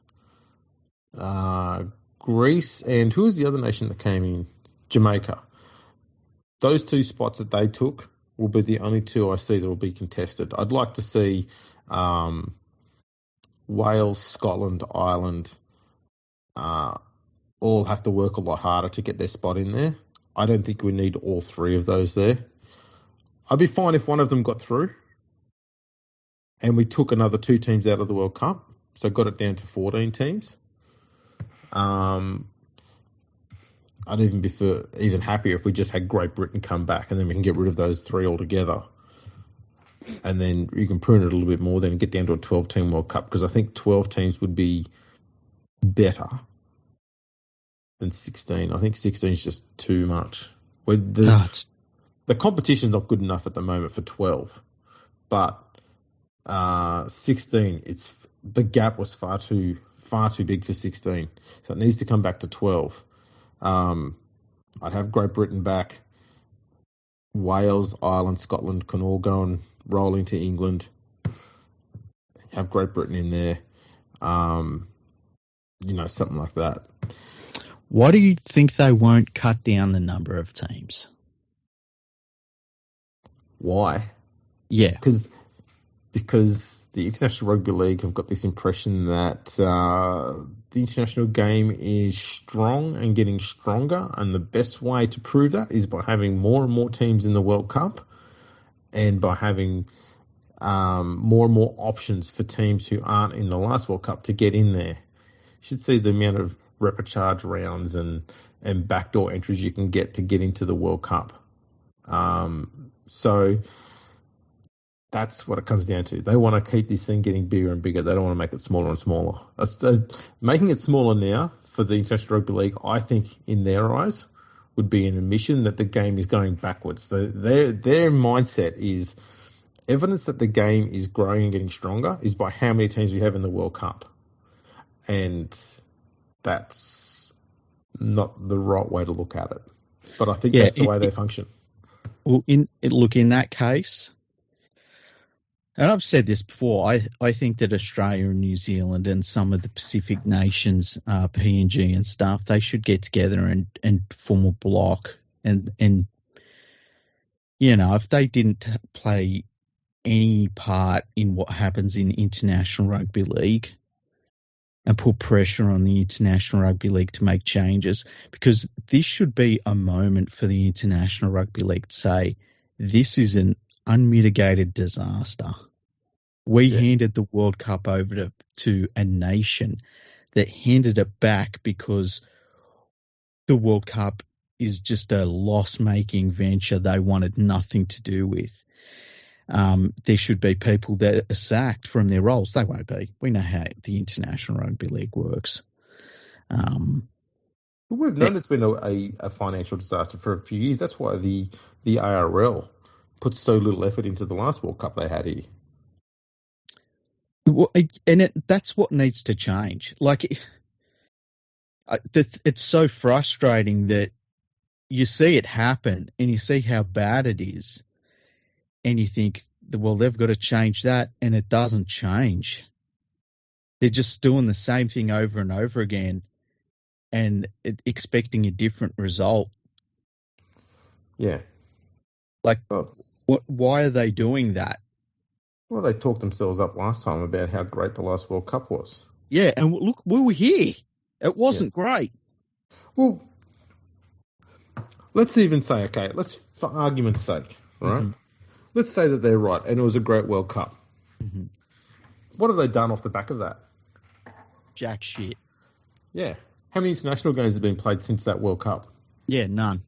group Greece and who was the other nation that came in? Jamaica. Those two spots that they took will be the only two I see that will be contested. I'd like to see Wales, Scotland, Ireland all have to work a lot harder to get their spot in there. I don't think we need all three of those there. I'd be fine if one of them got through and we took another two teams out of the World Cup, so got it down to 14 teams. I'd even be even happier if we just had Great Britain come back and then we can get rid of those three altogether. And then you can prune it a little bit more, then get down to a 12-team World Cup, because I think 12 teams would be better than 16. I think 16 is just too much. The competition's not good enough at the moment for 12, but 16, the gap was far too big for 16, so it needs to come back to 12. I'd have Great Britain back. Wales, Ireland, Scotland can all go and roll into England. Have Great Britain in there. Something like that. Why do you think they won't cut down the number of teams? Why? Yeah. Because the International Rugby League have got this impression that the international game is strong and getting stronger, and the best way to prove that is by having more and more teams in the World Cup and by having more and more options for teams who aren't in the last World Cup to get in there. You should see the amount of repechage rounds and backdoor entries you can get into the World Cup. So that's what it comes down to. They want to keep this thing getting bigger and bigger. They don't want to make it smaller and smaller. Making it smaller now for the International Rugby League, I think, in their eyes, would be an admission that the game is going backwards. Their mindset is evidence that the game is growing and getting stronger is by how many teams we have in the World Cup. And that's not the right way to look at it. But I think that's the way they function. Well, in that case, and I've said this before, I think that Australia and New Zealand and some of the Pacific nations, PNG and stuff, they should get together and form a block. And if they didn't play any part in what happens in International Rugby League and put pressure on the International Rugby League to make changes, because this should be a moment for the International Rugby League to say, this is an unmitigated disaster. We handed the World Cup over to a nation that handed it back because the World Cup is just a loss-making venture they wanted nothing to do with. There should be people that are sacked from their roles. They won't be. We know how the International Rugby League works. We've known it's been a financial disaster for a few years. That's why the ARL put so little effort into the last World Cup they had here. Well, and that's what needs to change. It's so frustrating that you see it happen and you see how bad it is, and you think, well, they've got to change that, and it doesn't change. They're just doing the same thing over and over again and expecting a different result. Yeah. Why are they doing that? Well, they talked themselves up last time about how great the last World Cup was. Yeah, and look, we were here. It wasn't great. Well, let's even say, okay, for argument's sake, right? Mm-hmm. Let's say that they're right, and it was a great World Cup. Mm-hmm. What have they done off the back of that? Jack shit. Yeah. How many international games have been played since that World Cup? Yeah, none.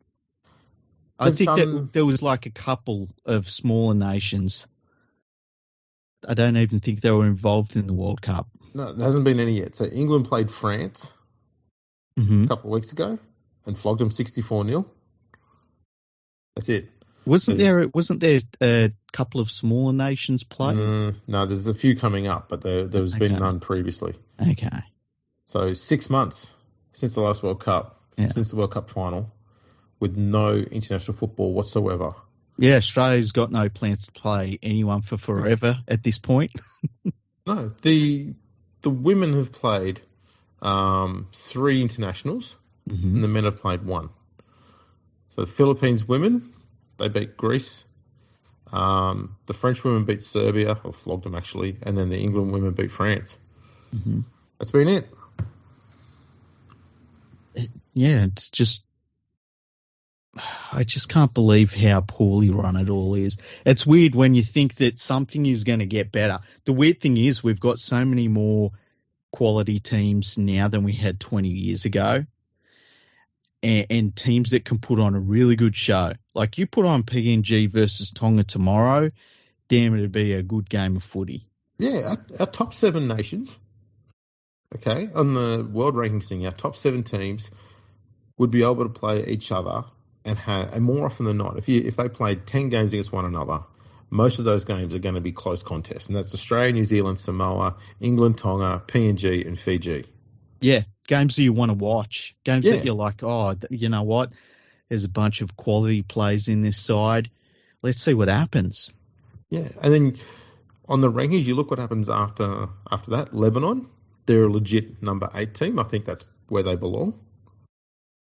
I think that there was a couple of smaller nations. I don't even think they were involved in the World Cup. No, there hasn't been any yet. So England played France a couple of weeks ago and flogged them 64-0. That's it. Wasn't there a couple of smaller nations playing? No, there's a few coming up, but there's been none previously. Okay. So 6 months since the last World Cup, since the World Cup final, with no international football whatsoever. Yeah, Australia's got no plans to play anyone for forever at this point. No, the women have played 3 internationals, Mm-hmm. and the men have played 1. So the Philippines women, they beat Greece. The French women beat Serbia, or flogged them actually, and then the England women beat France. Mm-hmm. That's been it. Yeah, it's just, I just can't believe how poorly run it all is. It's weird when you think that something is going to get better. The weird thing is we've got so many more quality teams now than we had 20 years ago, and teams that can put on a really good show. Like you put on PNG versus Tonga tomorrow, damn, it'd be a good game of footy. Yeah, our top 7 nations, okay, on the world rankings thing, our top 7 teams would be able to play each other, and more often than not, if they played 10 games against one another, most of those games are going to be close contests, and that's Australia, New Zealand, Samoa, England, Tonga, PNG, and Fiji. Yeah, games that you want to watch, games that you're like, oh, you know what? There's a bunch of quality plays in this side. Let's see what happens. Yeah, and then on the rankings, you look what happens after that. Lebanon, they're a legit number 8 team. I think that's where they belong.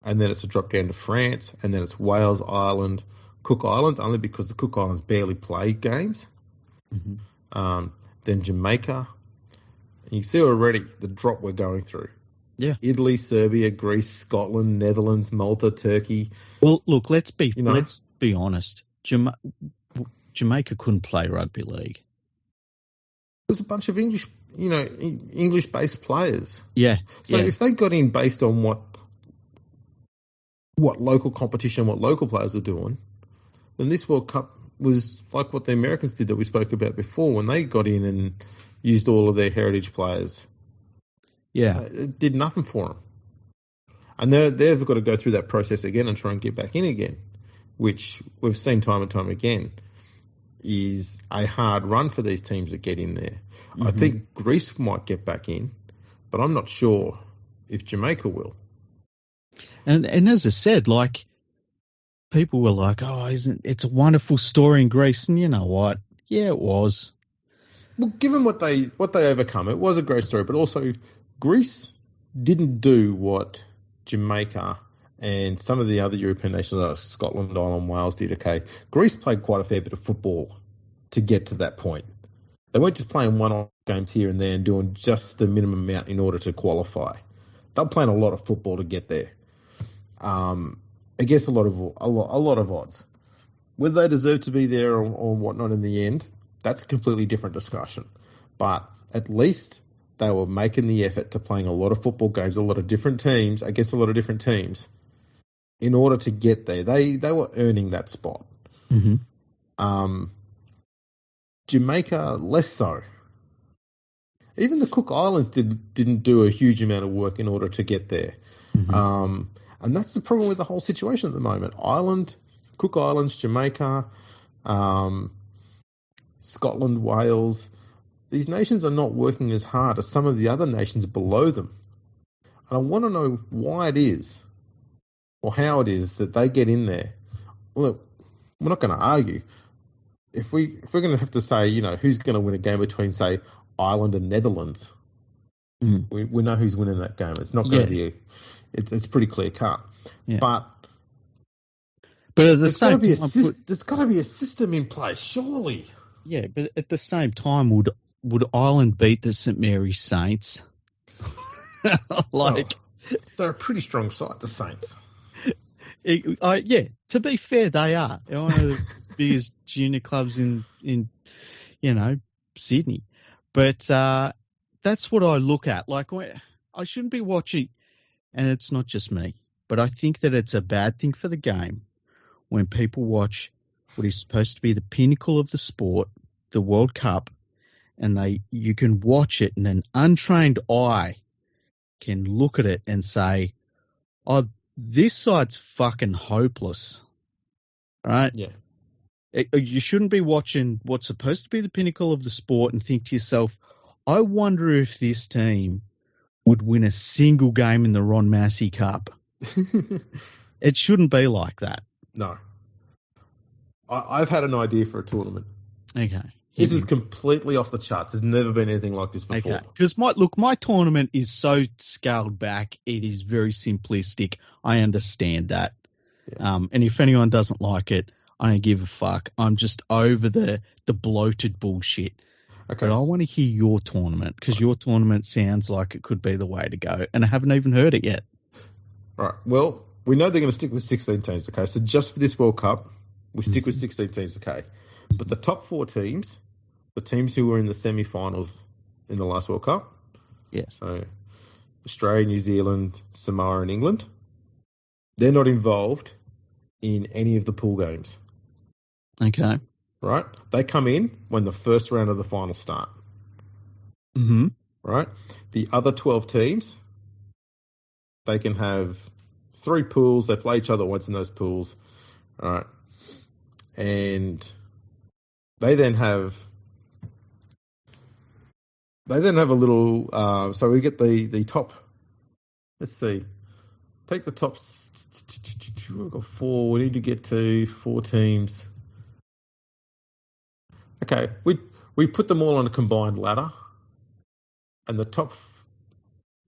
And then it's a drop down to France, and then it's Wales, Ireland, Cook Islands, only because the Cook Islands barely play games. Mm-hmm. Then Jamaica. And you see already the drop we're going through. Yeah. Italy, Serbia, Greece, Scotland, Netherlands, Malta, Turkey. Well, look, let's be honest. Jamaica couldn't play rugby league. There's a bunch of English-based players. Yeah. So if they got in based on what local competition, what local players are doing, then this World Cup was like what the Americans did that we spoke about before when they got in and used all of their heritage players. Yeah. It did nothing for them. And they've got to go through that process again and try and get back in again, which we've seen time and time again is a hard run for these teams that get in there. Mm-hmm. I think Greece might get back in, but I'm not sure if Jamaica will. And as I said, like, people were like, oh, it's a wonderful story in Greece. And you know what? Yeah, it was. Well, given what they overcome, it was a great story, but also Greece didn't do what Jamaica and some of the other European nations, like Scotland, Ireland, Wales, did. Okay, Greece played quite a fair bit of football to get to that point. They weren't just playing one-off games here and there and doing just the minimum amount in order to qualify. They were playing a lot of football to get there. Against a lot of odds. Whether they deserve to be there or whatnot in the end, that's a completely different discussion. But at least they were making the effort to playing a lot of football games, a lot of different teams, against a lot of different teams, in order to get there. They were earning that spot. Mm-hmm. Jamaica, less so. Even the Cook Islands didn't do a huge amount of work in order to get there. Mm-hmm. And that's the problem with the whole situation at the moment. Ireland, Cook Islands, Jamaica, Scotland, Wales, these nations are not working as hard as some of the other nations below them. And I want to know why it is, or how it is that they get in there. Look, we're not going to argue. If we're going to have to say, who's going to win a game between, say, Ireland and Netherlands, we know who's winning that game. It's not going to be it's pretty clear cut. Yeah. But at the same time, there's got to be a system in place, surely. Yeah, but at the same time, would Ireland beat the St Mary's Saints? They're a pretty strong side, the Saints. To be fair, they are. They're one of the biggest junior clubs in Sydney. But that's what I look at. Like, I shouldn't be watching, and it's not just me, but I think that it's a bad thing for the game when people watch what is supposed to be the pinnacle of the sport, the World Cup, and you can watch it and an untrained eye can look at it and say, oh, this side's fucking hopeless. Right? Yeah. You shouldn't be watching what's supposed to be the pinnacle of the sport and think to yourself, I wonder if this team would win a single game in the Ron Massey Cup. It shouldn't be like that. No. I've had an idea for a tournament. Okay. This is completely off the charts. There's never been anything like this before. Okay, because my tournament is so scaled back. It is very simplistic. I understand that. Yeah. And if anyone doesn't like it, I don't give a fuck. I'm just over the bloated bullshit. Okay. But I want to hear your tournament, because your tournament sounds like it could be the way to go, and I haven't even heard it yet. Right. Well, we know they're going to stick with 16 teams, okay? So just for this World Cup, we stick with 16 teams, okay? But the top 4 teams, the teams who were in the semi-finals in the last World Cup, yes. So Australia, New Zealand, Samoa, and England, they're not involved in any of the pool games. Okay. Right? They come in when the first round of the final start. Mm-hmm. Right? The other 12 teams, they can have 3 pools. They play each other once in those pools. All right. And they then have a little, so we get the top, let's see, take the top, we've got 4, we need to get to 4 teams. Okay, we put them all on a combined ladder, and the top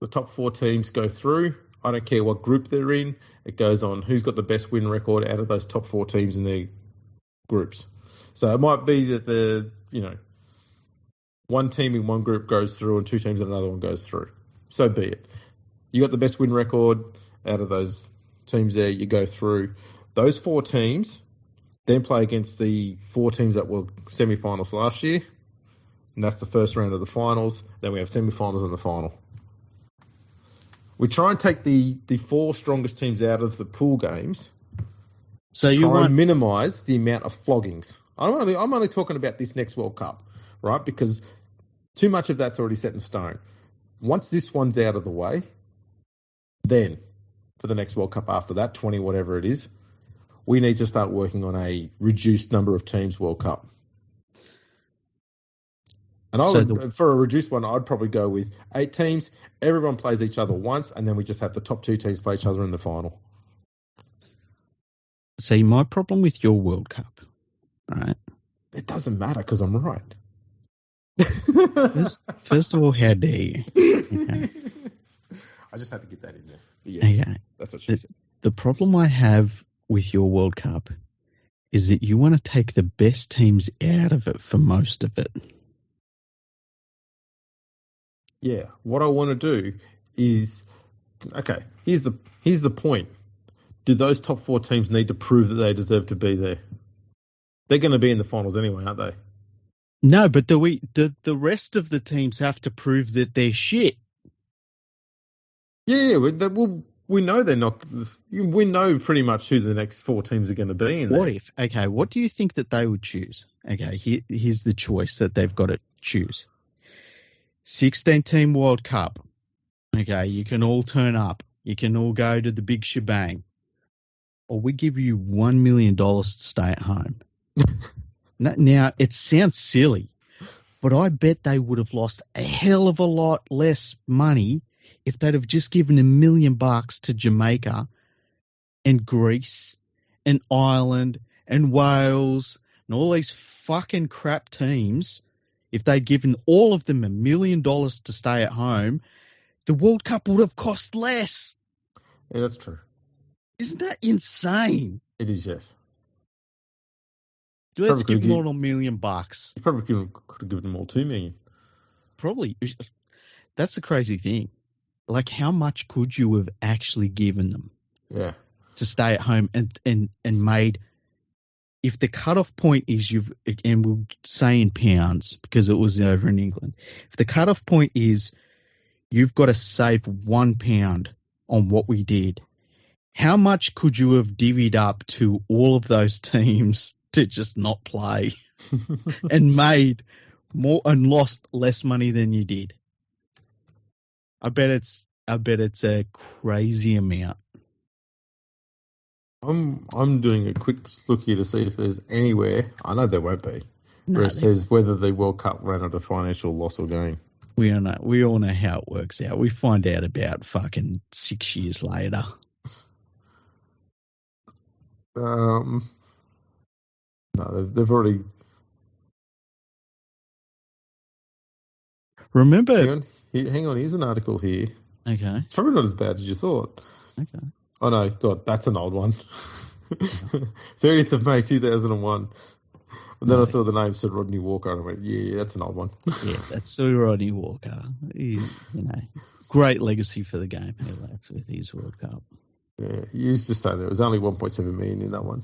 4 teams go through. I don't care what group they're in. It goes on who's got the best win record out of those top 4 teams in their groups. So it might be that one team in one group goes through and 2 teams in another one goes through. So be it. You got the best win record out of those teams there. You go through. Those 4 teams then play against the 4 teams that were semi-finals last year, and that's the first round of the finals. Then we have semi-finals and the final. We try and take the 4 strongest teams out of the pool games. So you try and minimise the amount of floggings. I'm only talking about this next World Cup, right? Because too much of that's already set in stone. Once this one's out of the way, then for the next World Cup after that, 20 whatever it is, we need to start working on a reduced number of teams World Cup. And for a reduced one, I'd probably go with 8 teams. Everyone plays each other once, and then we just have the top 2 teams play each other in the final. See, my problem with your World Cup, right? It doesn't matter because I'm right. First of all, how dare you? Okay. I just had to get that in there. Yeah, okay. That's what she said. The problem I have with your World Cup is that you want to take the best teams out of it for most of it. Yeah, what I want to do is, okay, here's the point. Do those top 4 teams need to prove that they deserve to be there? They're going to be in the finals anyway, aren't they? No, but the rest of the teams have to prove that they're shit. Yeah, we know they're not. We know pretty much who the next 4 teams are going to be in there. What if? Okay, what do you think that they would choose? Okay, here's the choice that they've got to choose. 16-team World Cup. Okay, you can all turn up. You can all go to the big shebang. Or we give you $1 million to stay at home. Now, it sounds silly, but I bet they would have lost a hell of a lot less money if they'd have just given $1 million to Jamaica and Greece and Ireland and Wales and all these fucking crap teams. If they'd given all of them $1 million to stay at home, the World Cup would have cost less. Yeah, that's true. Isn't that insane? It is, yes. Let's give them all $1 million. You probably could have given them all $2 million. Probably. That's the crazy thing. Like, how much could you have actually given them? Yeah. To stay at home and made, if the cutoff point is and we'll say in pounds because it was over in England, if the cutoff point is you've got to save £1 on what we did, how much could you have divvied up to all of those teams to just not play and made more and lost less money than you did? I bet it's a crazy amount. I'm doing a quick look here to see if there's anywhere, I know there won't be, where it says whether the World Cup ran at a financial loss or gain. We all know how it works out. We find out about fucking 6 years later. No, they've already. Remember? Hang on. Here's an article here. Okay. It's probably not as bad as you thought. Okay. Oh no, God, that's an old one. 30th of May 2001. And then I saw the name said Rodney Walker, and I went, yeah, that's an old one. Yeah, that's Sir Rodney Walker. Great legacy for the game he left with his World Cup. Yeah, he used to say there was only 1.7 million in that one.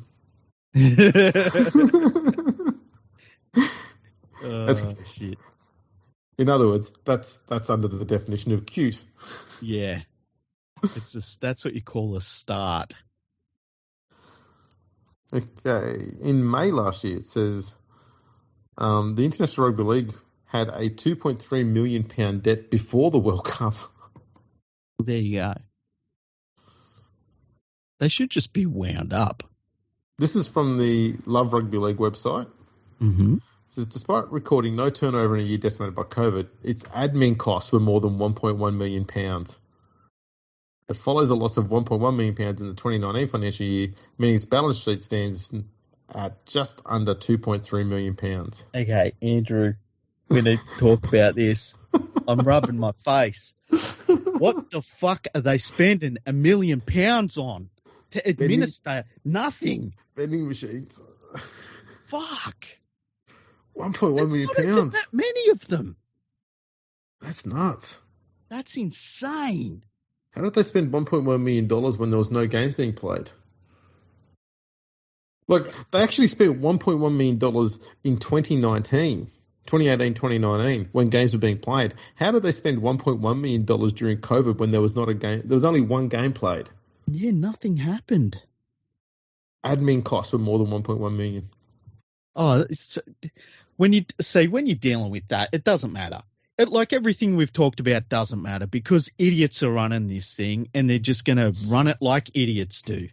That's shit. In other words, that's under the definition of cute. Yeah, that's what you call a start. Okay, in May last year, it says the International Rugby League had a £2.3 million debt before the World Cup. There you go. They should just be wound up. This is from the Love Rugby League website. Mm-hmm. It says, despite recording no turnover in a year decimated by COVID, its admin costs were more than £1.1 million. It follows a loss of £1.1 million in the 2019 financial year, meaning its balance sheet stands at just under £2.3 million. Okay, Andrew, we need to talk about this. I'm rubbing my face. What the fuck are they spending £1 million on to administer nothing? Vending machines. Fuck. £1.1 million. Not even that many of them. That's nuts. That's insane. How did they spend $1.1 million when there was no games being played? Look, they actually spent $1.1 million in 2018-2019, when games were being played. How did they spend $1.1 million during COVID when there was not a game? There was only one game played. Yeah, nothing happened. Admin costs were more than $1.1 million. Oh, when you're dealing with that, it doesn't matter. Like everything we've talked about doesn't matter because idiots are running this thing and they're just going to run it like idiots do.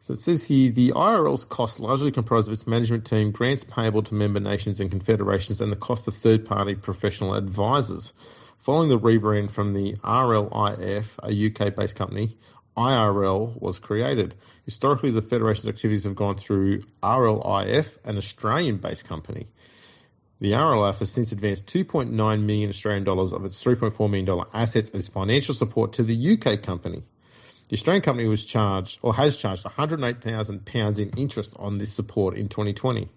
So it says here, the IRL's costs largely comprise of its management team, grants payable to member nations and confederations, and the cost of third-party professional advisors. Following the rebrand from the RLIF, a UK-based company, IRL was created. Historically, the Federation's activities have gone through RLIF, an Australian-based company. The RLIF has since advanced 2.9 million Australian dollars of its $3.4 million assets as financial support to the UK company. The Australian company has charged £108,000 in interest on this support in 2020.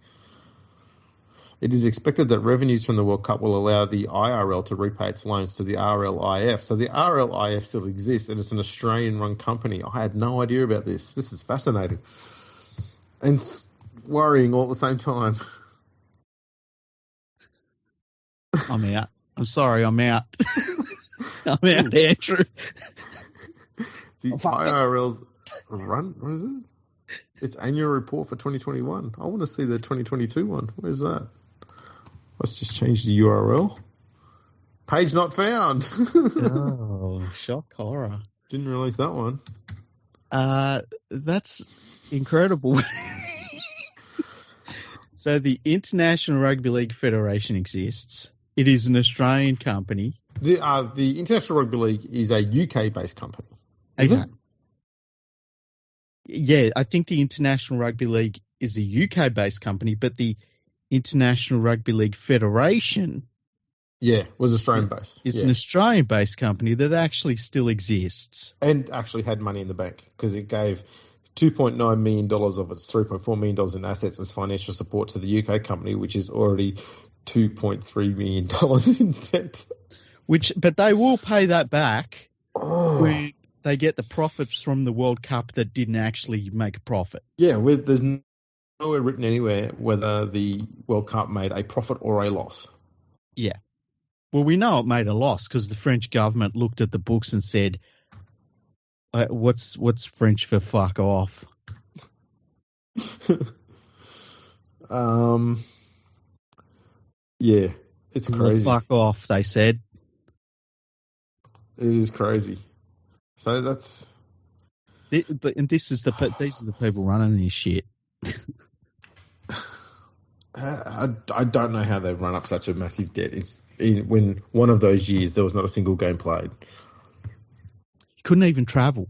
It is expected that revenues from the World Cup will allow the IRL to repay its loans to the RLIF. So the RLIF still exists, and it's an Australian-run company. I had no idea about this. This is fascinating. And worrying all at the same time. I'm out. I'm sorry, I'm out. I'm out, Andrew. The IRL's run, what is it? Its annual report for 2021. I want to see the 2022 one. Where's that? Let's just change the URL. Page not found. Oh, shock horror. Didn't release that one. That's incredible. So the International Rugby League Federation exists. It is an Australian company. The International Rugby League is a UK-based company. Is it? Yeah, I think the International Rugby League is a UK-based company, but the International Rugby League Federation was Australian-based. It's an Australian-based company that actually still exists. And actually had money in the bank because it gave $2.9 million of its $3.4 million in assets as financial support to the UK company, which is already $2.3 million in debt. But they will pay that back when they get the profits from the World Cup that didn't actually make a profit. Yeah, there's nowhere written anywhere whether the World Cup made a profit or a loss. Yeah. Well, we know it made a loss because the French government looked at the books and said, what's French for fuck off? Yeah, it's crazy. Fuck off, they said. It is crazy. So that's. These are the people running this shit. I don't know how they run up such a massive debt. When one of those years there was not a single game played. You couldn't even travel.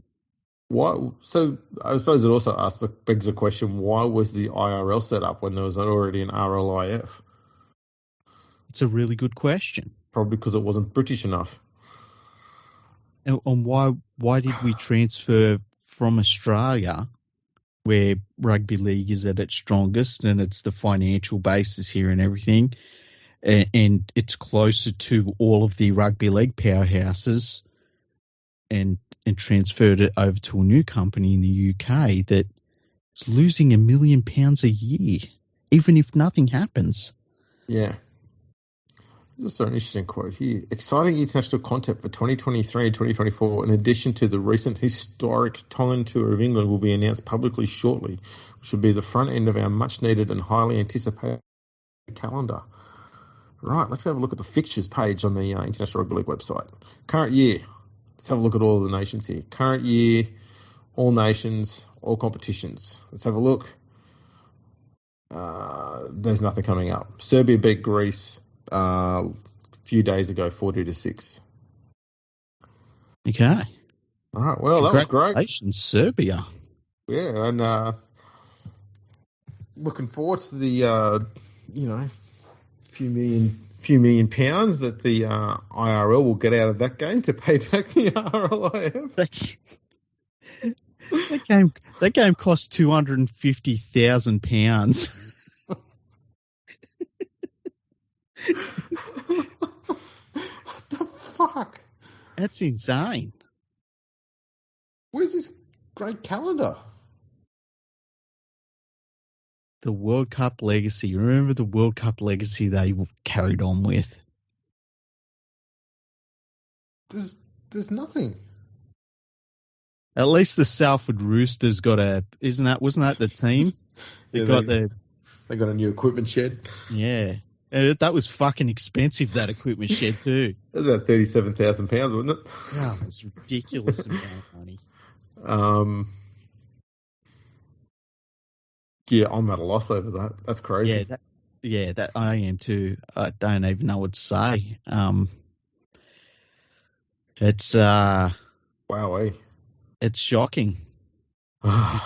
Why? So I suppose it also begs the question: why was the IRL set up when there was already an RLIF? It's a really good question. Probably because it wasn't British enough. And why did we transfer from Australia, where rugby league is at its strongest and it's the financial basis here and everything, and it's closer to all of the rugby league powerhouses, and transferred it over to a new company in the UK that is losing £1 million a year, even if nothing happens. Yeah. This is an interesting quote here. Exciting international content for 2023 and 2024, in addition to the recent historic Tongan tour of England, will be announced publicly shortly, which will be the front end of our much-needed and highly anticipated calendar. Right, let's have a look at the fixtures page on the International Rugby League website. Current year. Let's have a look at all of the nations here. Current year, all nations, all competitions. Let's have a look. There's nothing coming up. Serbia beat Greece a few days ago, 40-6. Okay. All right, well, that was great. Congratulations, Serbia. Yeah, and looking forward to the, few million pounds that the IRL will get out of that game to pay back the RLIF. That game cost £250,000. What the fuck? That's insane. Where's this great calendar? The World Cup legacy. Remember the World Cup legacy they carried on with? There's nothing. At least the Salford Roosters got wasn't that the team? They got a new equipment shed. Yeah. That was fucking expensive, that equipment shed too. That was about £37,000, wasn't it? Yeah, it was ridiculous amount of money. Yeah, I'm at a loss over that. That's crazy. That I am too. I don't even know what to say. It's Wowee. It's shocking. So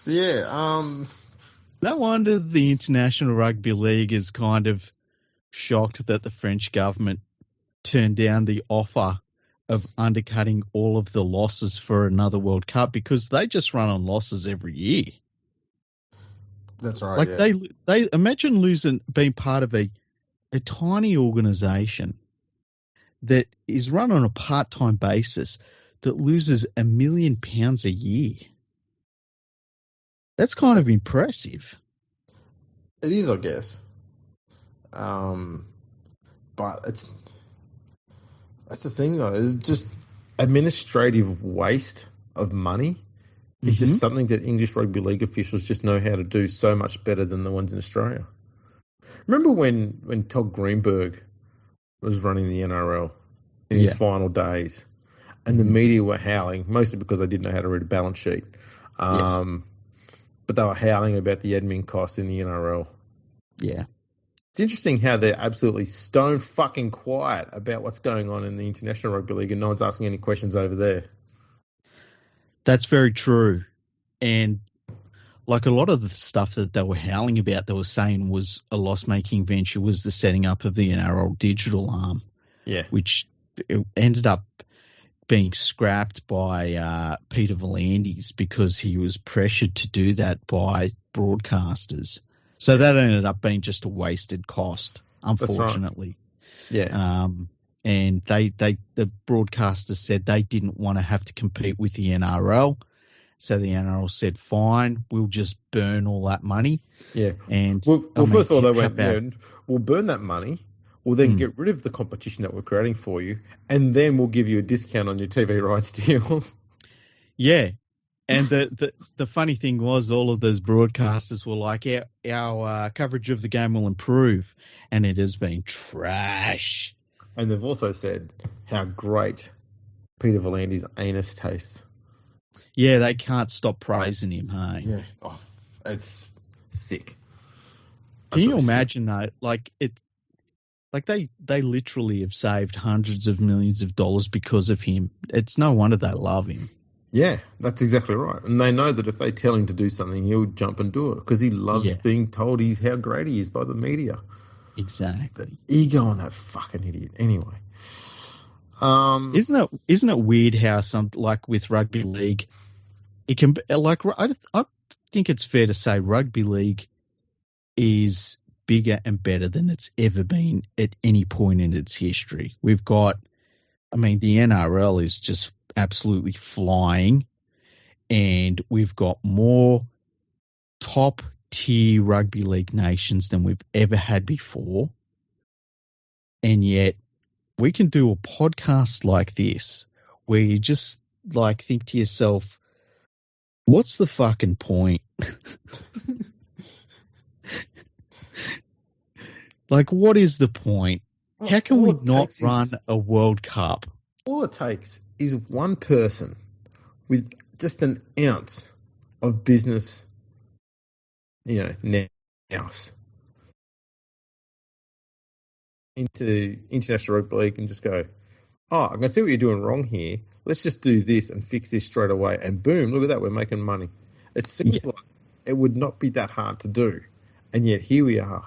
yeah, no wonder the International Rugby League is kind of shocked that the French government turned down the offer of undercutting all of the losses for another World Cup, because they just run on losses every year. That's right. Like yeah. they imagine being part of a tiny organisation that is run on a part-time basis that loses £1 million a year. That's kind of impressive. It is, I guess. But that's the thing, though. It's just administrative waste of money. It's just something that English rugby league officials just know how to do so much better than the ones in Australia. Remember when Todd Greenberg was running the NRL in his final days, and the media were howling, mostly because they didn't know how to read a balance sheet. But they were howling about the admin costs in the NRL. Yeah. It's interesting how they're absolutely stone fucking quiet about what's going on in the International Rugby League, and no one's asking any questions over there. That's very true. And like a lot of the stuff that they were howling about, they were saying was a loss-making venture, was the setting up of the NRL digital arm. Yeah. Which ended up being scrapped by Peter V'landys because he was pressured to do that by broadcasters. So that ended up being just a wasted cost, unfortunately. Right. Yeah. And the broadcasters said they didn't want to have to compete with the NRL. So the NRL said, fine, we'll just burn all that money. Yeah. And first of all, they went, we'll burn that money. We'll then get rid of the competition that we're creating for you, and then we'll give you a discount on your TV rights deal. Yeah. And the funny thing was, all of those broadcasters were like, our coverage of the game will improve, and it has been trash. And they've also said how great Peter V'landys' anus tastes. Yeah, they can't stop praising him, hey? Yeah. Oh, it's sick. Can you imagine, though, they literally have saved hundreds of millions of dollars because of him. It's no wonder they love him. Yeah, that's exactly right. And they know that if they tell him to do something, he'll jump and do it because he loves being told how great he is by the media. The Exactly. ego on that fucking idiot. Anyway. Isn't it weird how like with rugby league, it can be like, I think it's fair to say rugby league is bigger and better than it's ever been at any point in its history. We've got, I mean, the NRL is just absolutely flying, and we've got more top tier rugby league nations than we've ever had before. And yet we can do a podcast like this where you just like think to yourself, what's the fucking point? Like, what is the point? How can we not run a World Cup? All it takes is one person with just an ounce of business, nous into International Rugby League and just go, I can see what you're doing wrong here. Let's just do this and fix this straight away. And boom, look at that, we're making money. It seems like it would not be that hard to do. And yet here we are.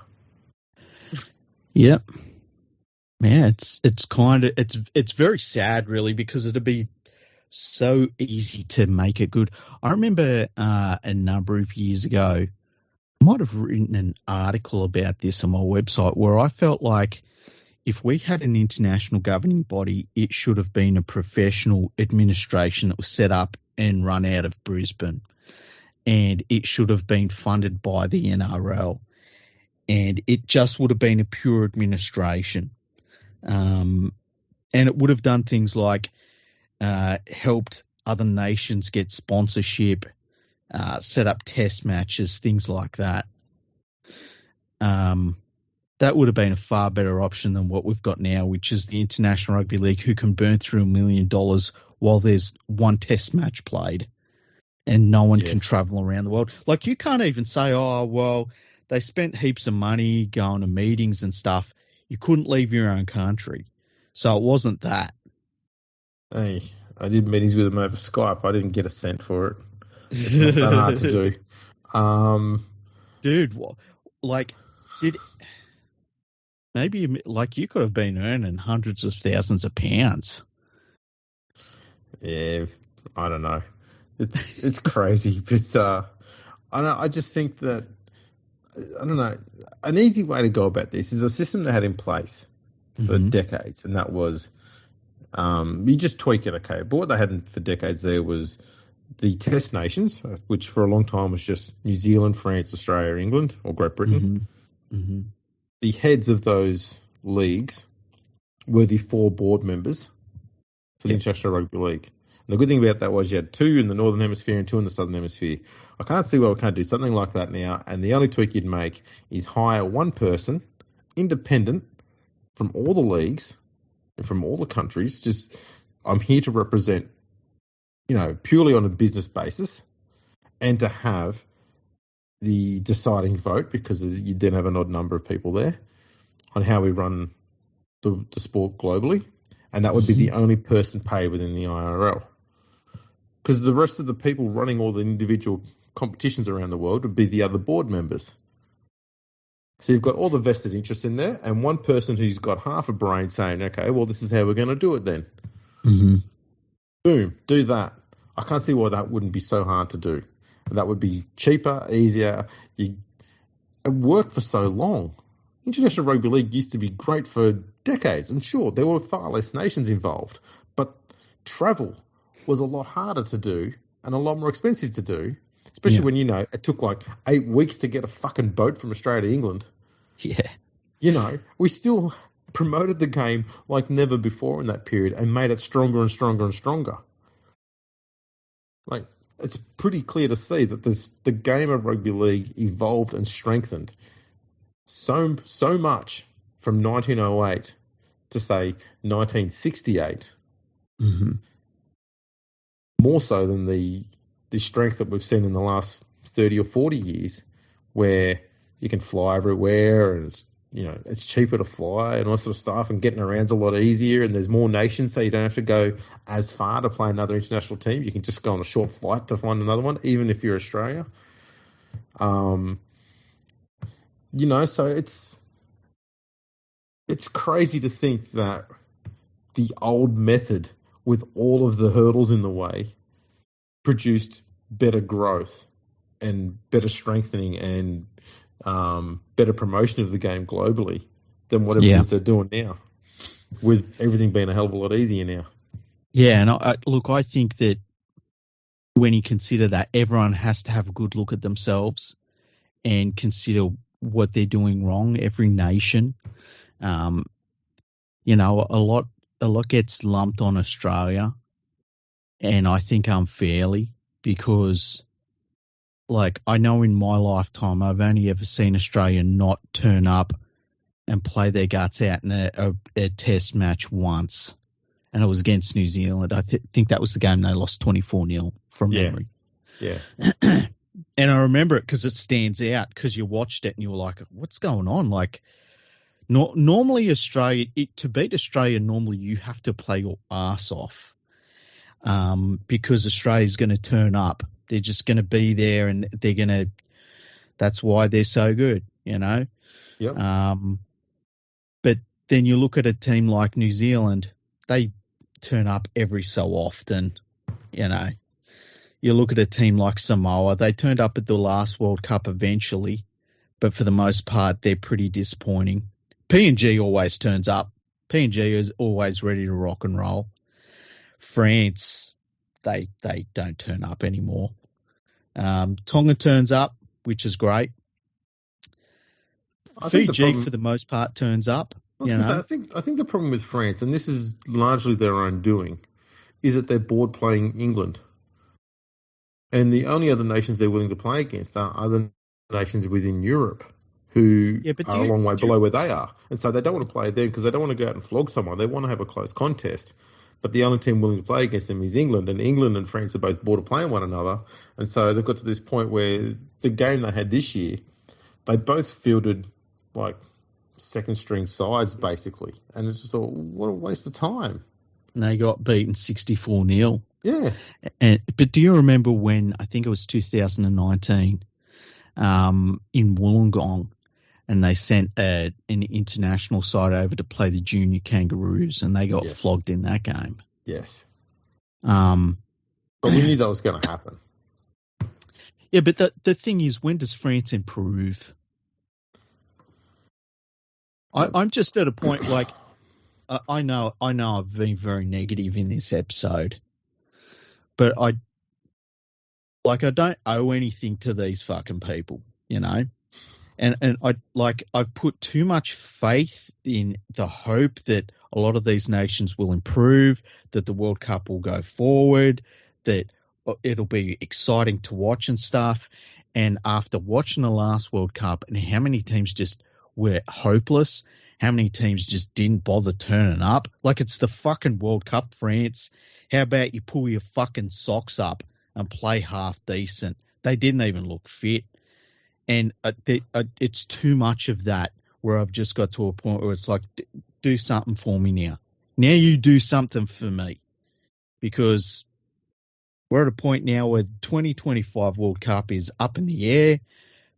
Yep. Yeah, it's very sad really, because it'd be so easy to make it good. I remember a number of years ago, I might have written an article about this on my website where I felt like if we had an international governing body, it should have been a professional administration that was set up and run out of Brisbane. And it should have been funded by the NRL. And it just would have been a pure administration. And it would have done things like helped other nations get sponsorship, set up test matches, things like that. That would have been a far better option than what we've got now, which is the International Rugby League, who can burn through $1 million while there's one test match played and no one can travel around the world. Like, you can't even say, oh, well, they spent heaps of money going to meetings and stuff. You couldn't leave your own country. So it wasn't that. Hey, I did meetings with them over Skype. I didn't get a cent for it. It's not that hard to do. Dude, like, maybe like you could have been earning hundreds of thousands of pounds. Yeah, I don't know. It's crazy, but I just think that, I don't know, an easy way to go about this is a system they had in place for decades, and that was you just tweak it, okay. But what they had for decades there was the Test nations, which for a long time was just New Zealand, France, Australia, England, or Great Britain. The heads of those leagues were the 4 board members for the International Rugby League. And the good thing about that was you had 2 in the Northern Hemisphere and 2 in the Southern Hemisphere. I can't see why we can't do something like that now. And the only tweak you'd make is hire one person, independent from all the leagues and from all the countries. Just, I'm here to represent, purely on a business basis, and to have the deciding vote, because you then have an odd number of people there, on how we run the sport globally. And that would be the only person paid within the IRL. Because the rest of the people running all the individual competitions around the world would be the other board members. So you've got all the vested interest in there, and one person who's got half a brain saying, okay, well, this is how we're going to do it then. Boom, do that. I can't see why that wouldn't be so hard to do. And that would be cheaper, easier. It worked for so long. International Rugby League used to be great for decades, and sure, there were far less nations involved, but travel was a lot harder to do and a lot more expensive to do, especially when, it took like 8 weeks to get a fucking boat from Australia to England. Yeah. We still promoted the game like never before in that period and made it stronger and stronger and stronger. Like, it's pretty clear to see that the game of rugby league evolved and strengthened so much from 1908 to, say, 1968. More so than the strength that we've seen in the last 30 or 40 years, where you can fly everywhere and it's it's cheaper to fly and all sort of stuff, and getting around's a lot easier, and there's more nations, so you don't have to go as far to play another international team. You can just go on a short flight to find another one, even if you're Australia. So it's crazy to think that the old method, with all of the hurdles in the way, produced better growth and better strengthening and better promotion of the game globally than whatever it is they're doing now, with everything being a hell of a lot easier now. Yeah, and I think that when you consider that, everyone has to have a good look at themselves and consider what they're doing wrong. Every nation, a lot gets lumped on Australia, and I think unfairly, because, like, I know in my lifetime I've only ever seen Australia not turn up and play their guts out in a test match once, and it was against New Zealand. I think that was the game they lost 24-0 from memory. Yeah. And I remember it because it stands out, because you watched it and you were like, what's going on? Like, normally Australia, to beat Australia, normally you have to play your ass off, because Australia's going to turn up. They're just going to be there, and that's why they're so good, Yep. But then you look at a team like New Zealand, they turn up every so often, You look at a team like Samoa, they turned up at the last World Cup eventually, but for the most part, they're pretty disappointing. PNG always turns up. PNG is always ready to rock and roll. France, they don't turn up anymore. Tonga turns up, which is great. Fiji, for the most part, turns up. I think the problem with France, and this is largely their own doing, is that they're bored playing England. And the only other nations they're willing to play against are other nations within Europe who are a long way below where they are. And so they don't want to play them because they don't want to go out and flog someone. They want to have a close contest. But the only team willing to play against them is England, and England and France are both bored of playing one another. And so they've got to this point where the game they had this year, they both fielded like second-string sides, basically. And it's just what a waste of time. And they got beaten 64-0. Yeah. But do you remember when, I think it was 2019, in Wollongong, and they sent an international side over to play the junior Kangaroos, and they got flogged in that game. Yes. But we knew that was going to happen. Yeah, but the thing is, when does France improve? I'm just at a point, like, I know I've been very negative in this episode, but I don't owe anything to these fucking people, And I've put too much faith in the hope that a lot of these nations will improve, that the World Cup will go forward, that it'll be exciting to watch and stuff. And after watching the last World Cup and how many teams just were hopeless, how many teams just didn't bother turning up, like, it's the fucking World Cup, France. How about you pull your fucking socks up and play half decent? They didn't even look fit. And it's too much of that, where I've just got to a point where it's like, do something for me now. Now you do something for me. Because we're at a point now where the 2025 World Cup is up in the air.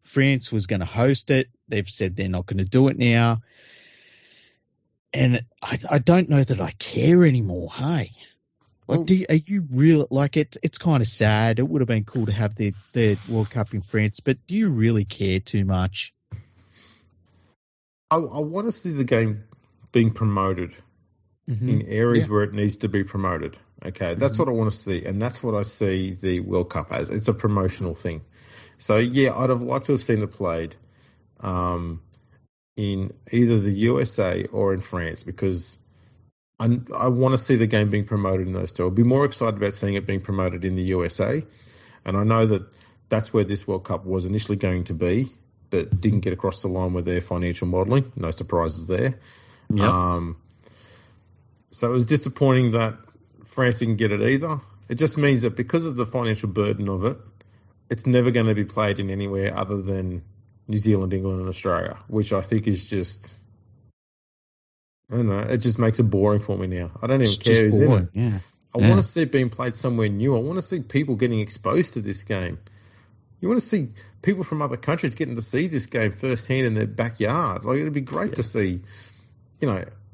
France was going to host it. They've said they're not going to do it now. And I don't know that I care anymore, hey? Like, are you real? Like, it's kind of sad. It would have been cool to have the World Cup in France, but do you really care too much? I want to see the game being promoted in areas where it needs to be promoted. Okay, that's what I want to see, and that's what I see the World Cup as. It's a promotional thing. So, yeah, I'd have liked to have seen it played in either the USA or in France, because I want to see the game being promoted in those two. I'll be more excited about seeing it being promoted in the USA. And I know that that's where this World Cup was initially going to be, but didn't get across the line with their financial modelling. No surprises there. Yep. So it was disappointing that France didn't get it either. It just means that because of the financial burden of it, it's never going to be played in anywhere other than New Zealand, England, and Australia, which I think is just, I don't know, it just makes it boring for me now. I don't even care who's in it. Yeah. I want to see it being played somewhere new. I want to see people getting exposed to this game. You want to see people from other countries getting to see this game firsthand in their backyard. Like, it'd be great to see,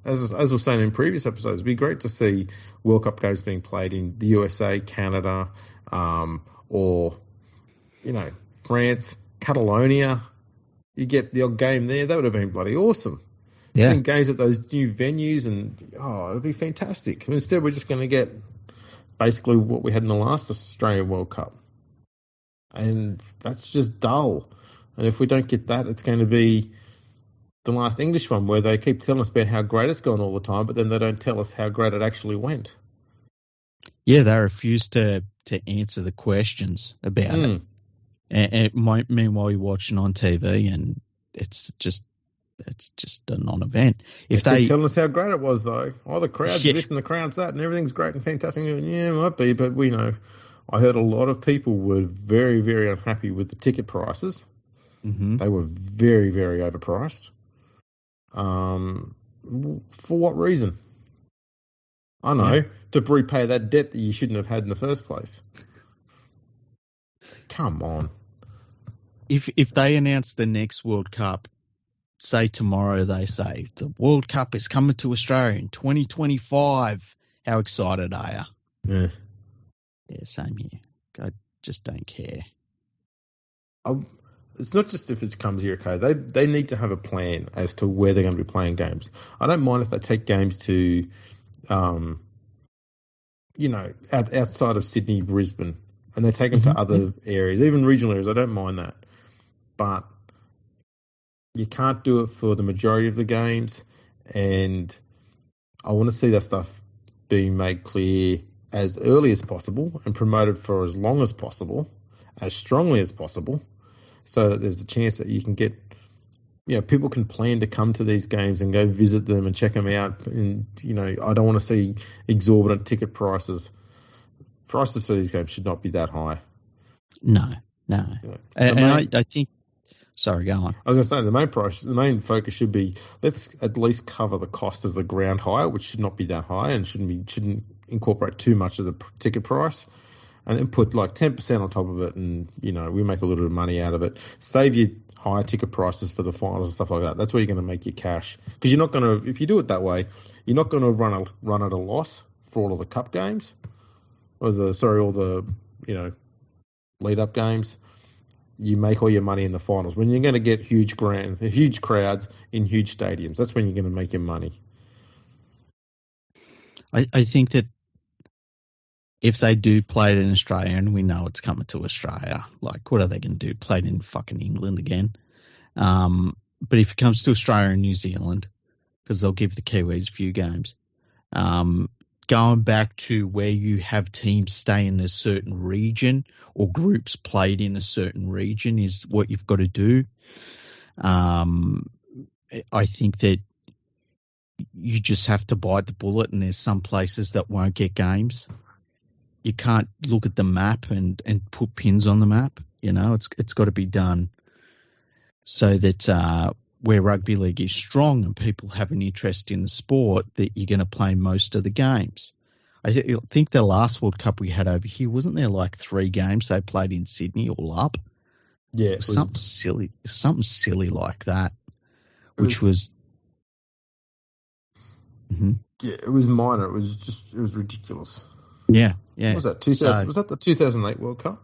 as we're saying in previous episodes, it'd be great to see World Cup games being played in the USA, Canada, or, France, Catalonia. You get the odd game there. That would have been bloody awesome. Yeah. Seeing games at those new venues it'd be fantastic. Instead, we're just going to get basically what we had in the last Australian World Cup. And that's just dull. And if we don't get that, it's going to be the last English one where they keep telling us about how great it's gone all the time, but then they don't tell us how great it actually went. Yeah, they refuse to answer the questions about it. And it might meanwhile you're watching on TV and it's just a non-event. If they keep telling us how great it was, though. Oh, the crowd's this and the crowd's that, and everything's great and fantastic. Yeah, it might be, but we know. I heard a lot of people were very, very unhappy with the ticket prices. Mm-hmm. They were very, very overpriced. For what reason? I know, to repay that debt that you shouldn't have had in the first place. Come on. If they announce the next World Cup, say tomorrow they say the World Cup is coming to Australia in 2025, how excited are you? Yeah. Yeah, same here. I just don't care. It's not just if it comes here, okay? They need to have a plan as to where they're going to be playing games. I don't mind if they take games to, outside of Sydney, Brisbane, and they take them to other areas, even regional areas. I don't mind that. But you can't do it for the majority of the games, and I want to see that stuff being made clear as early as possible and promoted for as long as possible, as strongly as possible, so that there's a chance that you can get, people can plan to come to these games and go visit them and check them out. And, I don't want to see exorbitant ticket prices. Prices for these games should not be that high. No. I think, sorry, go on. I was going to say the main focus should be, let's at least cover the cost of the ground hire, which should not be that high and shouldn't incorporate too much of the ticket price, and then put like 10% on top of it, and we make a little bit of money out of it. Save your higher ticket prices for the finals and stuff like that. That's where you're going to make your cash, because you're not going to, if you do it that way, you're not going to run at a loss for all of the cup games, all the lead up games. You make all your money in the finals when you're going to get huge crowds in huge stadiums. That's when you're going to make your money. I think that if they do play it in Australia, and we know it's coming to Australia, like, what are they going to do? Play it in fucking England again? But if it comes to Australia and New Zealand, because they'll give the Kiwis a few games, going back to where you have teams stay in a certain region or groups played in a certain region is what you've got to do. I think that you just have to bite the bullet, and there's some places that won't get games. You can't look at the map and put pins on the map. It's got to be done so that where rugby league is strong and people have an interest in the sport, that you're going to play most of the games. I think the last World Cup we had over here, wasn't there like 3 games they played in Sydney all up? Yeah. Something silly like that, which was... Mm-hmm. Yeah, it was minor. It was ridiculous. Yeah. What was that? Was that the 2008 World Cup?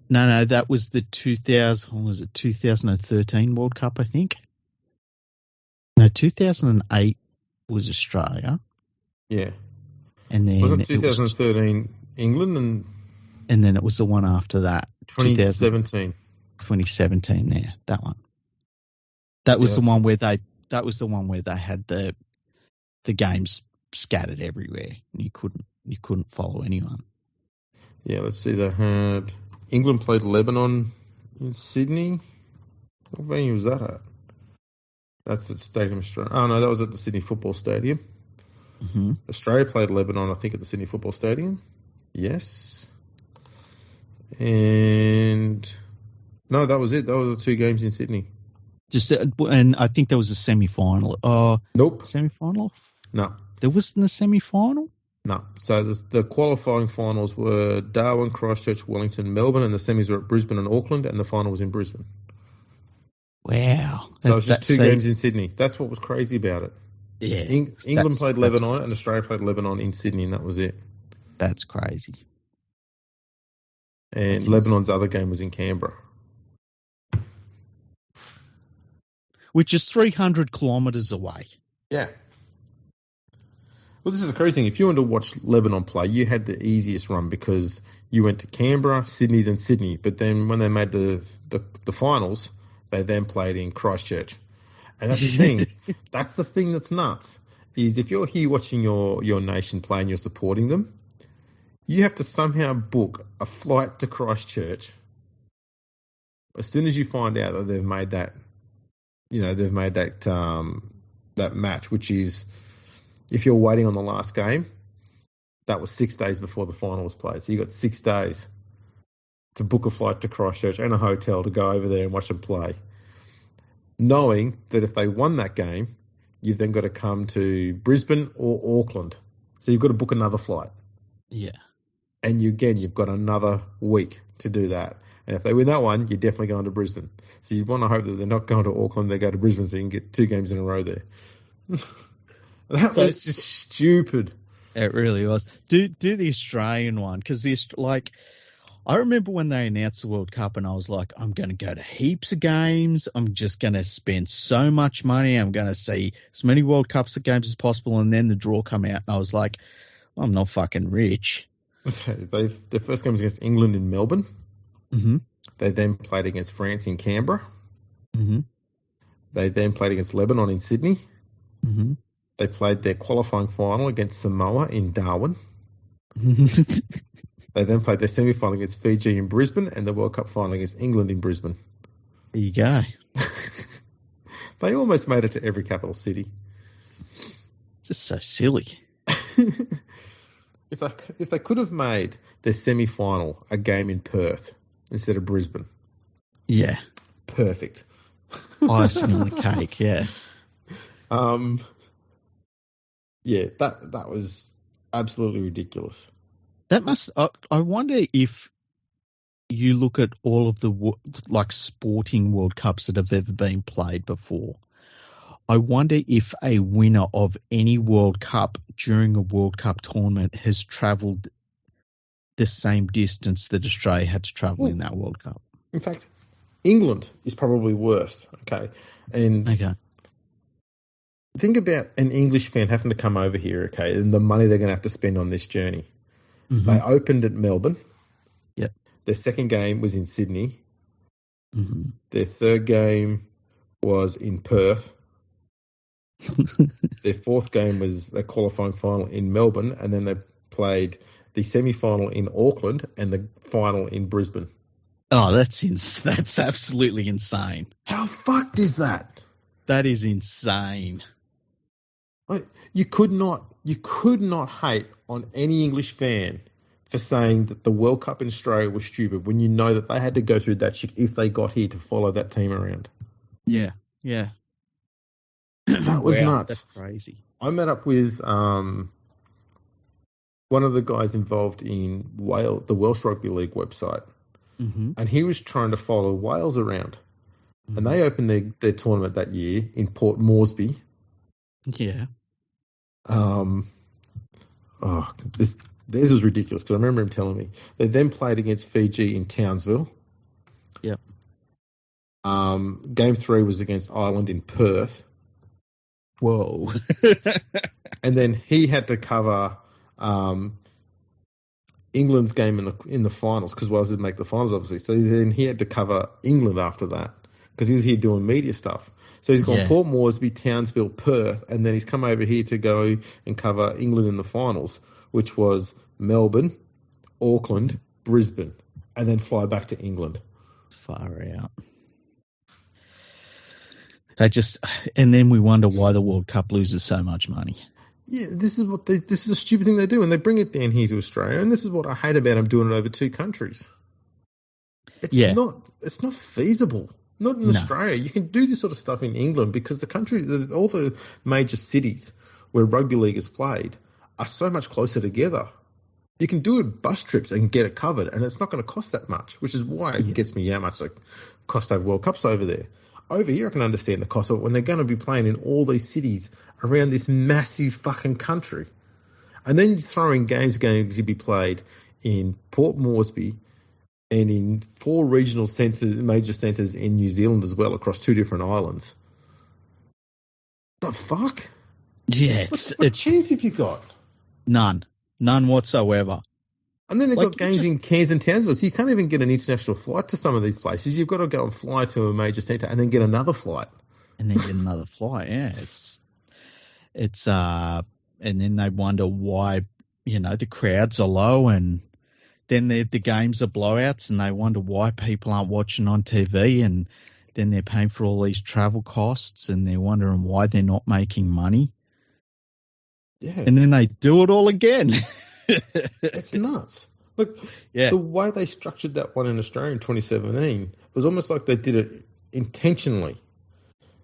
No, that was the 2013 World Cup, I think. No, 2008 was Australia. Yeah. And then wasn't 2013 England and then it was the one after that. 2017. 2017 there, that one. That was the one where they had the games scattered everywhere and you couldn't follow anyone. Yeah, let's see. They had England played Lebanon in Sydney. What venue was that at? That's at Stadium Australia. Oh no, that was at the Sydney Football Stadium. Mm-hmm. Australia played Lebanon, I think, at the Sydney Football Stadium. Yes. And No, that was it. Those were the 2 games in Sydney. And I think there was a semi-final. Nope. Semi-final? No. There wasn't a semi-final? No. So the qualifying finals were Darwin, Christchurch, Wellington, Melbourne, and the semis were at Brisbane and Auckland, and the final was in Brisbane. Wow. So it was just 2 games in Sydney. That's what was crazy about it. Yeah. England played Lebanon and Australia played Lebanon in Sydney, and that was it. That's crazy. And Lebanon's other game was in Canberra. Which is 300 kilometres away. Yeah. Well, this is the crazy thing. If you wanted to watch Lebanon play, you had the easiest run because you went to Canberra, Sydney, then Sydney. But then when they made the finals, they then played in Christchurch. And that's the thing. That's the thing that's nuts. Is if you're here watching your nation play and you're supporting them, you have to somehow book a flight to Christchurch as soon as you find out that they've made that, that match, which is if you're waiting on the last game, that was 6 days before the final was played. So you got 6 days to book a flight to Christchurch and a hotel to go over there and watch them play, knowing that if they won that game, you've then got to come to Brisbane or Auckland. So you've got to book another flight. Yeah. And you've got another week to do that. And if they win that one, you're definitely going to Brisbane. So you want to hope that they're not going to Auckland, they go to Brisbane so you can get 2 games in a row there. That was just stupid. It really was. Do the Australian one, because I remember when they announced the World Cup and I was like, I'm going to go to heaps of games. I'm just going to spend so much money. I'm going to see as many World Cups games as possible. And then the draw come out and I was like, I'm not fucking rich. Okay, their first game was against England in Melbourne. Mm-hmm. They then played against France in Canberra. Mm-hmm. They then played against Lebanon in Sydney. Mm-hmm. They played their qualifying final against Samoa in Darwin. They then played their semi-final against Fiji in Brisbane and the World Cup final against England in Brisbane. There you go. They almost made it to every capital city. It's just so silly. If they could have made their semi-final a game in Perth instead of Brisbane. Yeah. Perfect. Icing on the cake, yeah. Yeah, that was absolutely ridiculous. That must. I wonder if you look at all of the sporting World Cups that have ever been played before. I wonder if a winner of any World Cup during a World Cup tournament has travelled the same distance that Australia had to travel in that World Cup. In fact, England is probably worse. Okay, think about an English fan having to come over here, okay, and the money they're going to have to spend on this journey. Mm-hmm. They opened at Melbourne. Yep. Their second game was in Sydney. Mm-hmm. Their third game was in Perth. Their fourth game was their qualifying final in Melbourne, and then they played the semi-final in Auckland and the final in Brisbane. Oh, that's absolutely insane. How fucked is that? That is insane. You could not hate on any English fan for saying that the World Cup in Australia was stupid when you know that they had to go through that shit if they got here to follow that team around. Yeah. That was nuts. That's crazy. I met up with one of the guys involved in the Welsh Rugby League website, mm-hmm. and he was trying to follow Wales around. Mm-hmm. And they opened their tournament that year in Port Moresby. Yeah. This was ridiculous because I remember him telling me. They then played against Fiji in Townsville. Yep. Game 3 was against Ireland in Perth. Whoa. And then he had to cover England's game in the finals because Wales didn't make the finals, obviously. So then he had to cover England after that because he was here doing media stuff. So he's gone Port Moresby, Townsville, Perth, and then he's come over here to go and cover England in the finals, which was Melbourne, Auckland, Brisbane, and then fly back to England. Far out. And then we wonder why the World Cup loses so much money. Yeah, this is a stupid thing they do, and they bring it down here to Australia, and this is what I hate about them doing it over 2 countries. It's not feasible. Not in No. Australia. You can do this sort of stuff in England because there's all the major cities where rugby league is played are so much closer together. You can do it bus trips and get it covered, and it's not going to cost that much, which is why it gets me how much it cost over World Cups over there. Over here, I can understand the cost of it when they're going to be playing in all these cities around this massive fucking country. And then you throw in games going to be played in Port Moresby and in 4 regional centres, major centres in New Zealand as well, across 2 different islands. The fuck? Yeah, what chance have you got? None whatsoever. And then they've got games in Cairns and Townsville, so you can't even get an international flight to some of these places. You've got to go and fly to a major centre and then get another flight. And then they wonder why, the crowds are low, and then the games are blowouts, and they wonder why people aren't watching on TV, and then they're paying for all these travel costs, and they're wondering why they're not making money. Yeah. And then they do it all again. It's nuts. Look, the way they structured that one in Australia in 2017, it was almost like they did it intentionally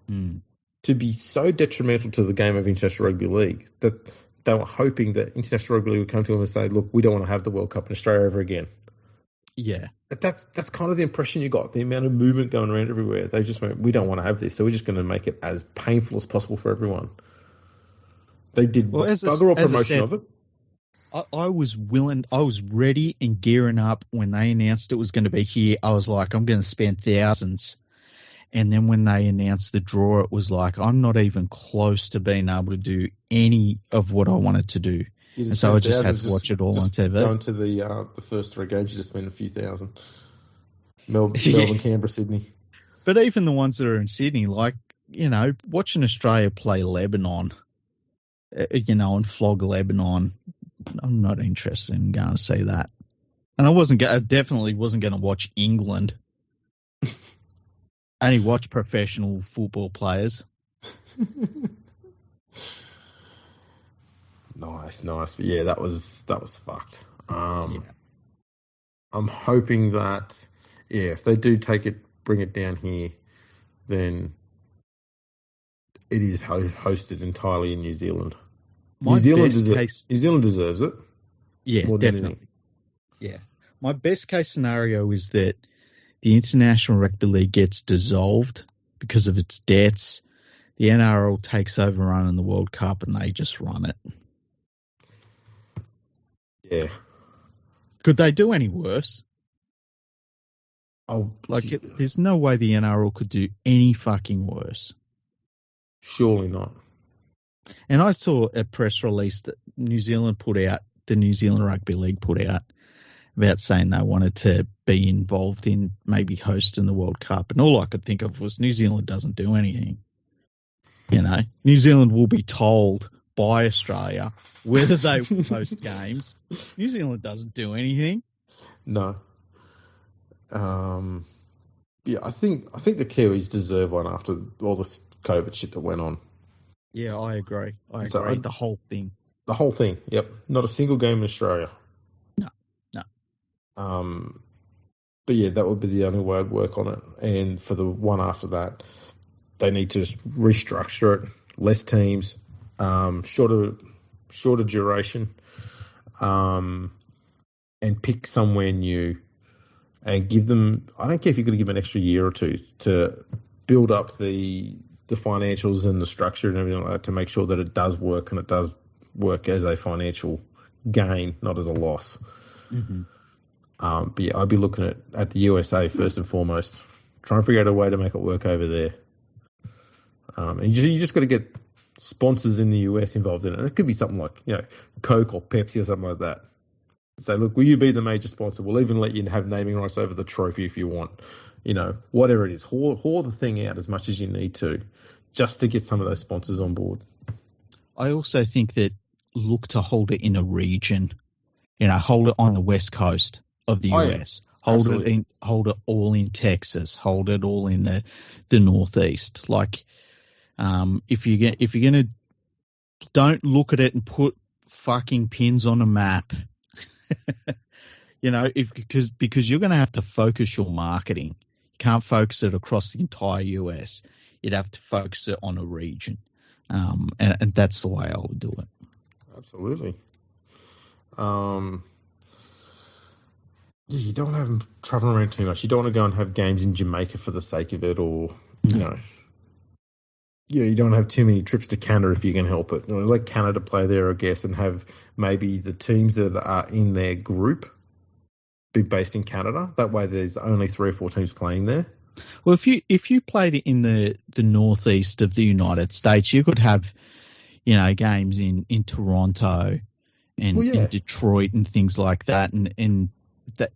to be so detrimental to the game of international rugby league that they were hoping that international rugby league would come to them and say, look, we don't want to have the World Cup in Australia ever again. Yeah. That's kind of the impression you got, the amount of movement going around everywhere. They just went, we don't want to have this, so we're just going to make it as painful as possible for everyone. They did bugger all promotion of it. I was ready and gearing up when they announced it was going to be here. I was like, I'm going to spend thousands. And then when they announced the draw, it was like, I'm not even close to being able to do any of what I wanted to do. And so I just had to watch it all on TV. Going to the first 3 games, you just spent a few thousand. Melbourne, Canberra, Sydney. But even the ones that are in Sydney, watching Australia play Lebanon, and flog Lebanon, I'm not interested in going to see that. And I definitely wasn't going to watch England. I only watch professional football players. Nice. But yeah, that was fucked. I'm hoping that, if they do bring it down here, then it is hosted entirely in New Zealand. New Zealand deserves it. Yeah, definitely. Yeah. My best case scenario is that the International Rugby League gets dissolved because of its debts. The NRL takes over running the World Cup and they just run it. Yeah. Could they do any worse? There's no way the NRL could do any fucking worse. Surely not. And I saw a press release that the New Zealand Rugby League put out about saying they wanted to be involved in maybe hosting the World Cup. And all I could think of was New Zealand doesn't do anything. New Zealand will be told by Australia whether they host games. New Zealand doesn't do anything. No. I think the Kiwis deserve one after all this COVID shit that went on. Yeah, I agree. The whole thing. The whole thing, yep. Not a single game in Australia. No. But yeah, that would be the only way I'd work on it. And for the one after that, they need to just restructure it. Less teams, shorter duration, and pick somewhere new and give them, I don't care if you're going to give them an extra year or two to build up the financials and the structure and everything like that to make sure that it does work and it does work as a financial gain, not as a loss. Mm-hmm. But yeah, I'd be looking at the USA first and foremost. Try and figure out a way to make it work over there. And you just got to get sponsors in the US involved in it. And it could be something like, Coke or Pepsi or something like that. Say, look, will you be the major sponsor? We'll even let you have naming rights over the trophy if you want. Whatever it is. Whore the thing out as much as you need to, just to get some of those sponsors on board. I also think that look to hold it in a region. Hold it on the West Coast of the US. Hold it all in Texas. Hold it all in the Northeast. If you're gonna, don't look at it and put fucking pins on a map. because you're going to have to focus your marketing. You can't focus it across the entire US. You'd have to focus it on a region, and that's the way I would do it. Absolutely. You don't want to have them traveling around too much. You don't want to go and have games in Jamaica for the sake of it, or you don't have too many trips to Canada if you can help it. Let Canada play there, I guess, and have maybe the teams that are in their group be based in Canada. That way, there's only 3 or 4 teams playing there. Well, if you played it in the northeast of the United States, you could have, games in Toronto and in Detroit and things like that, and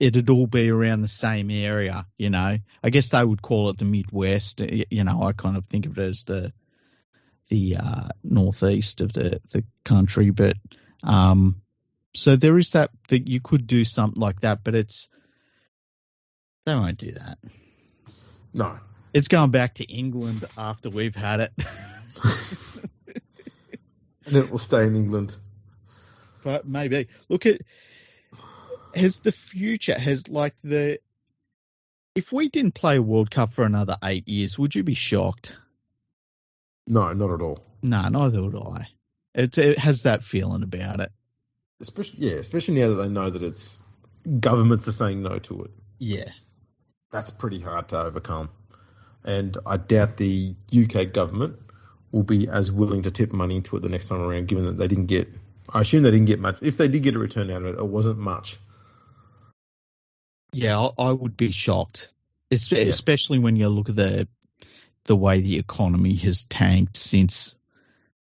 it'd all be around the same area. I guess they would call it the Midwest. I kind of think of it as the northeast of the country, but so there is that you could do something like that, but they won't do that. No. It's going back to England after we've had it. And it will stay in England. But maybe. Look at if we didn't play a World Cup for another 8 years, would you be shocked? No, not at all. No, neither would I. It has that feeling about it. Especially now that they know that it's governments are saying no to it. Yeah. That's pretty hard to overcome. And I doubt the UK government will be as willing to tip money into it the next time around, given that they didn't get... I assume they didn't get much. If they did get a return out of it, it wasn't much. Yeah, I would be shocked, especially when you look at the way the economy has tanked since,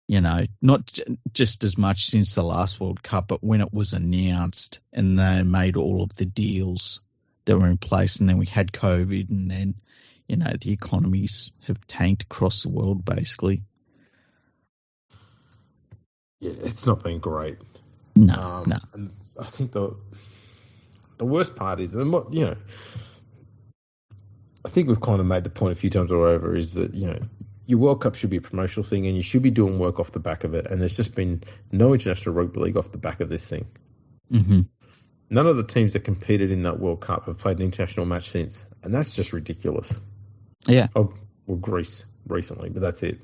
not just as much since the last World Cup, but when it was announced and they made all of the deals that were in place, and then we had COVID, and then, the economies have tanked across the world, basically. Yeah, it's not been great. No. And I think the worst part is, I think we've kind of made the point a few times over, is that, your World Cup should be a promotional thing and you should be doing work off the back of it. And there's just been no international rugby league off the back of this thing. Mm-hmm. None of the teams that competed in that World Cup have played an international match since. And that's just ridiculous. Yeah. Oh, well, Greece recently, but that's it.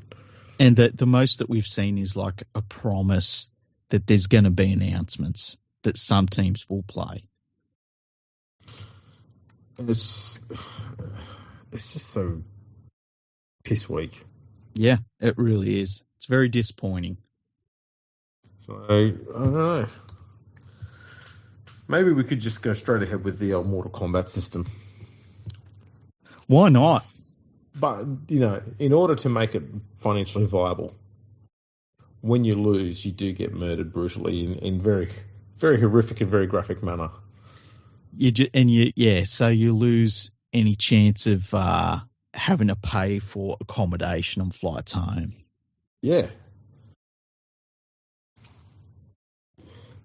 And the most that we've seen is like a promise that there's going to be announcements that some teams will play. It's just so piss weak. Yeah, it really is. It's very disappointing. So, I don't know. Maybe we could just go straight ahead with the old Mortal Kombat system. Why not? But, in order to make it financially viable, when you lose, you do get murdered brutally in very, very horrific and very graphic manner. So you lose any chance of having to pay for accommodation and flights home. Yeah.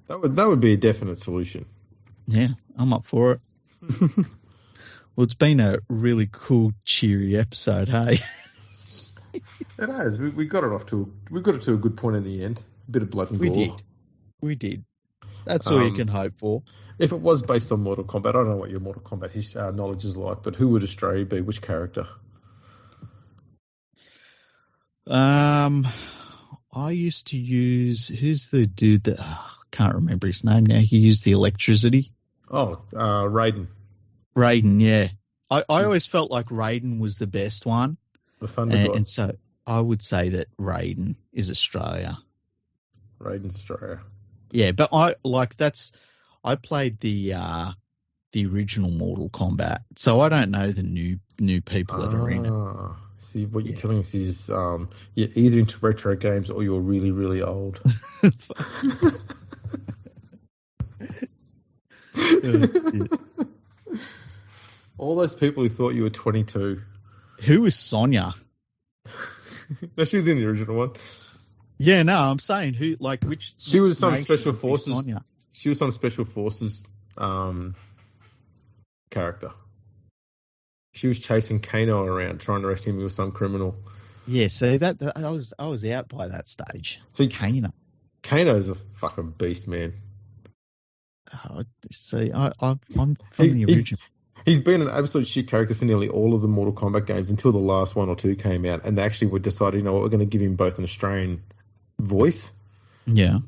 That would be a definite solution. Yeah, I'm up for it. Well, it's been a really cool, cheery episode, hey? It has. We got it to a good point in the end. A bit of blood and gore. We did. That's all you can hope for. If it was based on Mortal Kombat, I don't know what your Mortal Kombat knowledge is like, but who would Australia be? Which character? I used to use... Who's the dude that... I can't remember his name now. He used the electricity. Oh, Raiden. Raiden, yeah. I always felt like Raiden was the best one. The Thunder God. And so I would say that Raiden is Australia. Raiden's Australia. Yeah, but I played the original Mortal Kombat, so I don't know the new people that are in it. See, what you're telling us is you're either into retro games or you're really, really old. All those people who thought you were 22. Who was Sonya? No, she was in the original one. Yeah, no, I'm saying who, like which. She was some special forces. Sonya? She was some special forces character. She was chasing Kano around, trying to arrest him with some criminal. Yeah, so that I was out by that stage. See, Kano's a fucking beast, man. See, I'm from the original. He's been an absolute shit character for nearly all of the Mortal Kombat games until the last one or two came out, and they actually would decide, you know what, we're going to give him both an Australian voice, and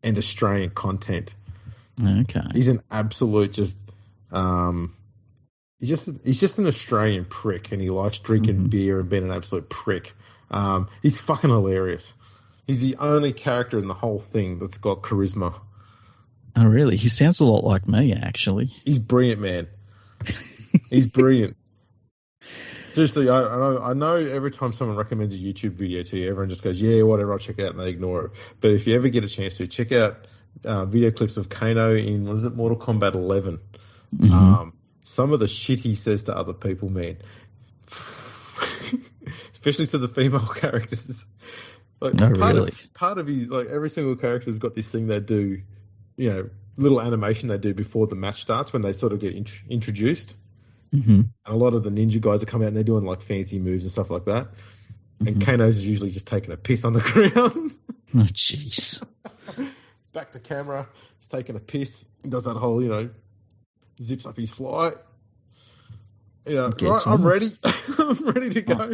Australian content. Okay. He's an absolute he's just an Australian prick, and he likes drinking beer and being an absolute prick. He's fucking hilarious. He's the only character in the whole thing that's got charisma. Oh, really? He sounds a lot like me, actually. He's brilliant, man. He's brilliant. Seriously, I know every time someone recommends a YouTube video to you, everyone just goes, yeah, whatever, I'll check it out, and they ignore it. But if you ever get a chance to, check out video clips of Kano in, Mortal Kombat 11. Some of the shit he says to other people, man. Especially to the female characters. Like, part of his, like, every single character's got this thing they do, you know, little animation they do before the match starts when they sort of get introduced. And a lot of the ninja guys are coming out and they're doing like fancy moves and stuff like that. And Kano's is usually just taking a piss on the ground. Oh, jeez. Back to camera. He's taking a piss. He does that whole, you know, zips up his fly. You know, right, I'm ready. I'm ready to go.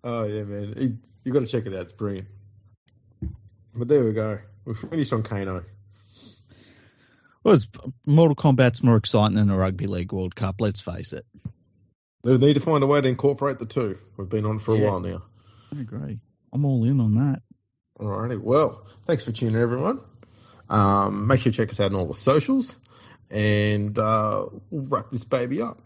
Oh, yeah, man. You got to check it out. It's brilliant. But there we go. We've finished on Kano. Well, Mortal Kombat's more exciting than the Rugby League World Cup, let's face it. They need to find a way to incorporate the two. We've been on for a while now. I agree. I'm all in on that. Alrighty. Well, thanks for tuning in, everyone. Make sure you check us out on all the socials. And we'll wrap this baby up.